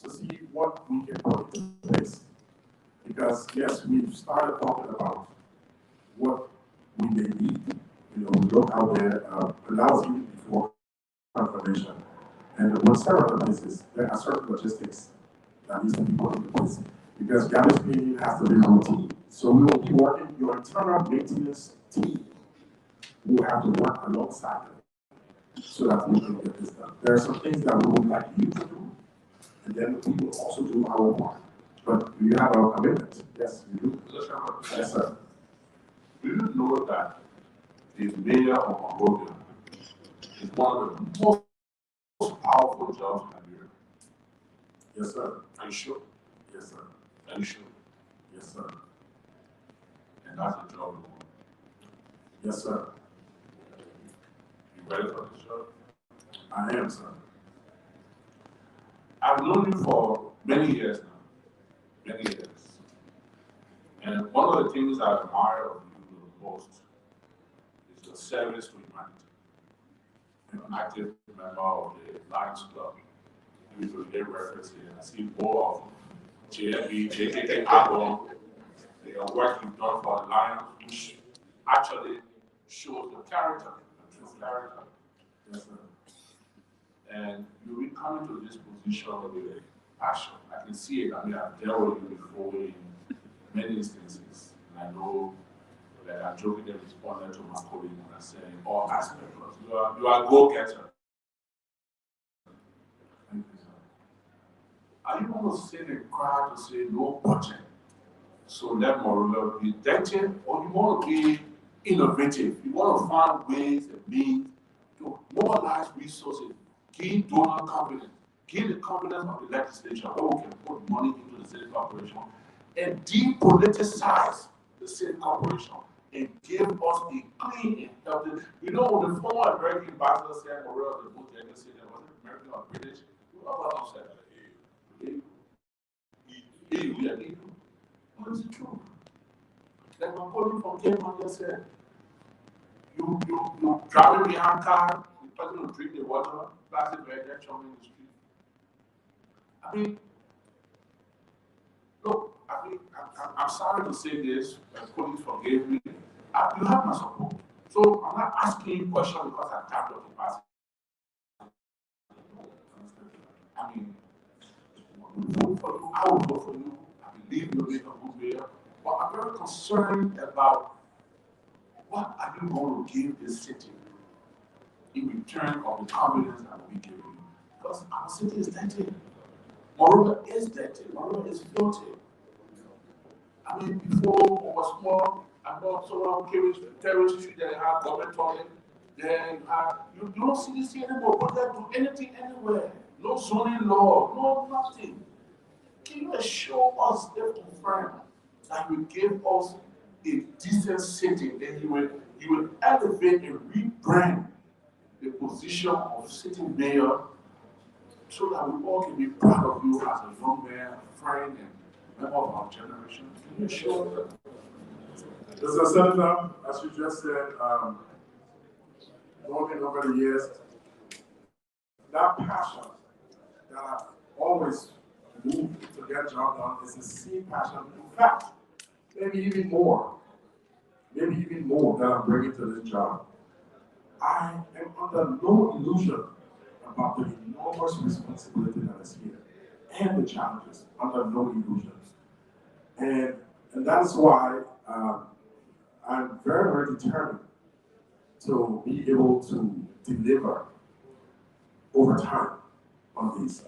Speaker 1: to see what we can put in place. Because yes, we've started talking about what we may need. You know, we look out there, and that was even before confirmation. And what several of this is there are certain logistics that needs to be put in place. Because garbage cleaning has to be routine. So we will be working, your internal maintenance team will have to work alongside them so that we can get this done. There are some things that we would like you to do, and then we will also do our part. But you have our commitment. Yes, you do. Yes, sir.
Speaker 4: Do you know that the mayor of Monrovia is one of the most powerful jobs in Nigeria?
Speaker 1: Yes, sir.
Speaker 4: Are you sure?
Speaker 1: Yes, sir.
Speaker 4: Are you sure?
Speaker 1: Yes, sir.
Speaker 4: And that's the job we want.
Speaker 1: Yes, sir.
Speaker 4: You ready for this job?
Speaker 1: I am, sir.
Speaker 4: I've known you for many years now. Many years. And one of the things I admire of you the most is your service to humanity. You're an active member of the Lions Club. You will get reference here. I see more of JFB, JKK, Agron, the work you've done for the Lions, which actually shows the character, the true character.
Speaker 1: Yes, sir.
Speaker 4: And you'll be coming to this position with passion. I can see it. I mean, I've dealt with you before in many instances. And I know that I jokingly responded to my colleague when I said, in all aspects, you are a go-getter.
Speaker 1: Thank you, sir.
Speaker 4: Are you going to sit and cry to say no budget? So let Monrovia be dented, or you want to be innovative? You want to find ways and means to mobilize resources, give donor confidence, give the confidence of the legislature where we can put money into the city corporation and depoliticize the city corporation and give us a clean and healthy. You know, when the former American ambassador said Monrovia was the most dangerous city, was it American or British? Whoever else said that, what is it true? Like my colleague from Cape just said, you driving behind car, the person who drink the water, plastic bag, that chumming in the street. I mean, look, I'm sorry to say this, my colleagues forgave me. You have my support. So I'm not asking you questions because I tapped up the past. I mean, I will vote for you. I will vote for you. I believe you'll make a good mayor. But I'm very concerned about what are you going to give this city in return of the confidence that we give you. Because our city is dirty. Monrovia is dirty. Monrovia is filthy. I mean, before I was small, I bought someone terrorist street that had government toilet. Then you don't see this here anymore. But they do anything anywhere. No zoning law, no nothing. Can you assure us, if confirmed, that you give us a decent city, then you will elevate and rebrand the position of city mayor so that we all can be proud of you as a young man, a friend, and member of our generation? Can you assure that?
Speaker 1: Mr. Senator, as you just said, working over the years, that passion that I've always moved to get job done is the same passion. In fact, maybe even more that I'm bringing to this job. I am under no illusion about the enormous responsibility that is here and the challenges, under no illusions. And that is why I'm very, very determined to be able to deliver over time on these.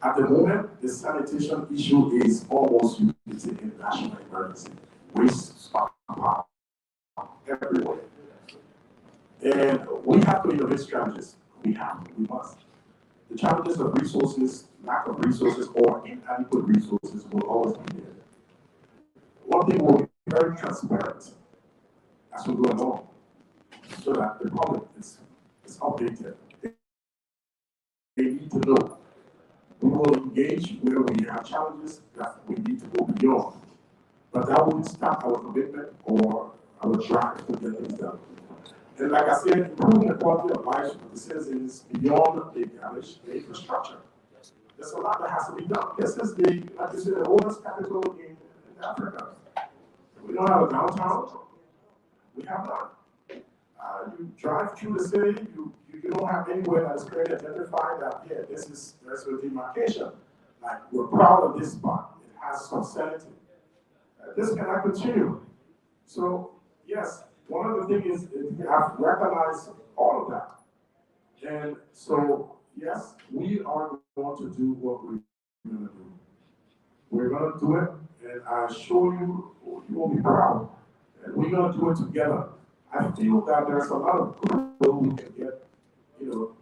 Speaker 1: At the moment, the sanitation issue is almost it's a national emergency. Waste stockpile everywhere. And we have to innovate strategies. We must. The challenges of resources, lack of resources, or inadequate resources will always be there. One thing will be very transparent as we go along, so that the public is updated. They need to know. We will engage where we have challenges that we need to go beyond. But that won't stop our commitment or our drive to get things done. And like I said, improving the quality of life of the citizens beyond the infrastructure. There's a lot that has to be done. This is like you said, the oldest capital in Africa. We don't have a downtown. We have none. You drive through the city, you don't have anywhere that is clearly identified that, yeah, there's a demarcation. Like, we're proud of this spot. It has some sanity. This cannot continue. So, yes, one of the things is we have to recognize all of that. And so, yes, we are going to do what we're going to do. We're going to do it, and I assure you, you will be proud. And we're going to do it together. I feel that there's a lot of goodwill we can get,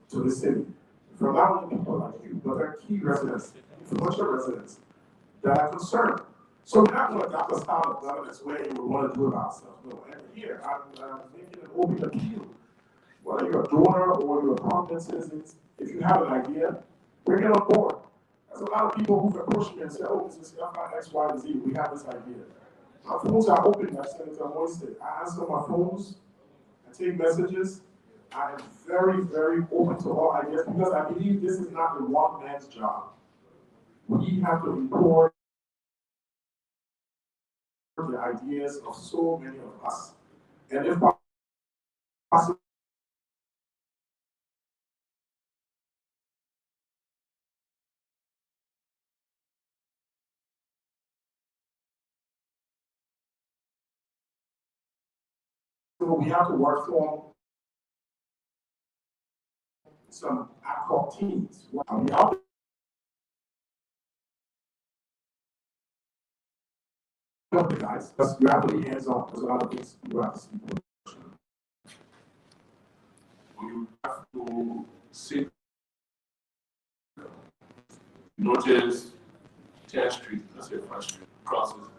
Speaker 1: to the city. From not only people like you, but our key residents, influential residents that are concerned. So we're not going to adopt a style of governance where we want to do it ourselves. No, and here, I'm making an open appeal. Whether you're a donor or you're a prominent citizen, if you have an idea, bring it on board. There's a lot of people who've approached me and said, oh, this is X, Y, and Z. We have this idea. My phones are open, like Senator Moy said. I answer my phones, I take messages. I am very, very open to all ideas because I believe this is not a one man's job. We have to import the ideas of so many of us. And if possible, we have to work for some ad hoc teams. We have the guys, because you have to be hands-on. There's a lot of things you have to see.
Speaker 4: You have to sit, notice 10th Street, let's say 1st Street, crosses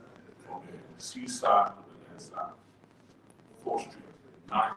Speaker 4: from the seaside to the land side, 4th Street, 9th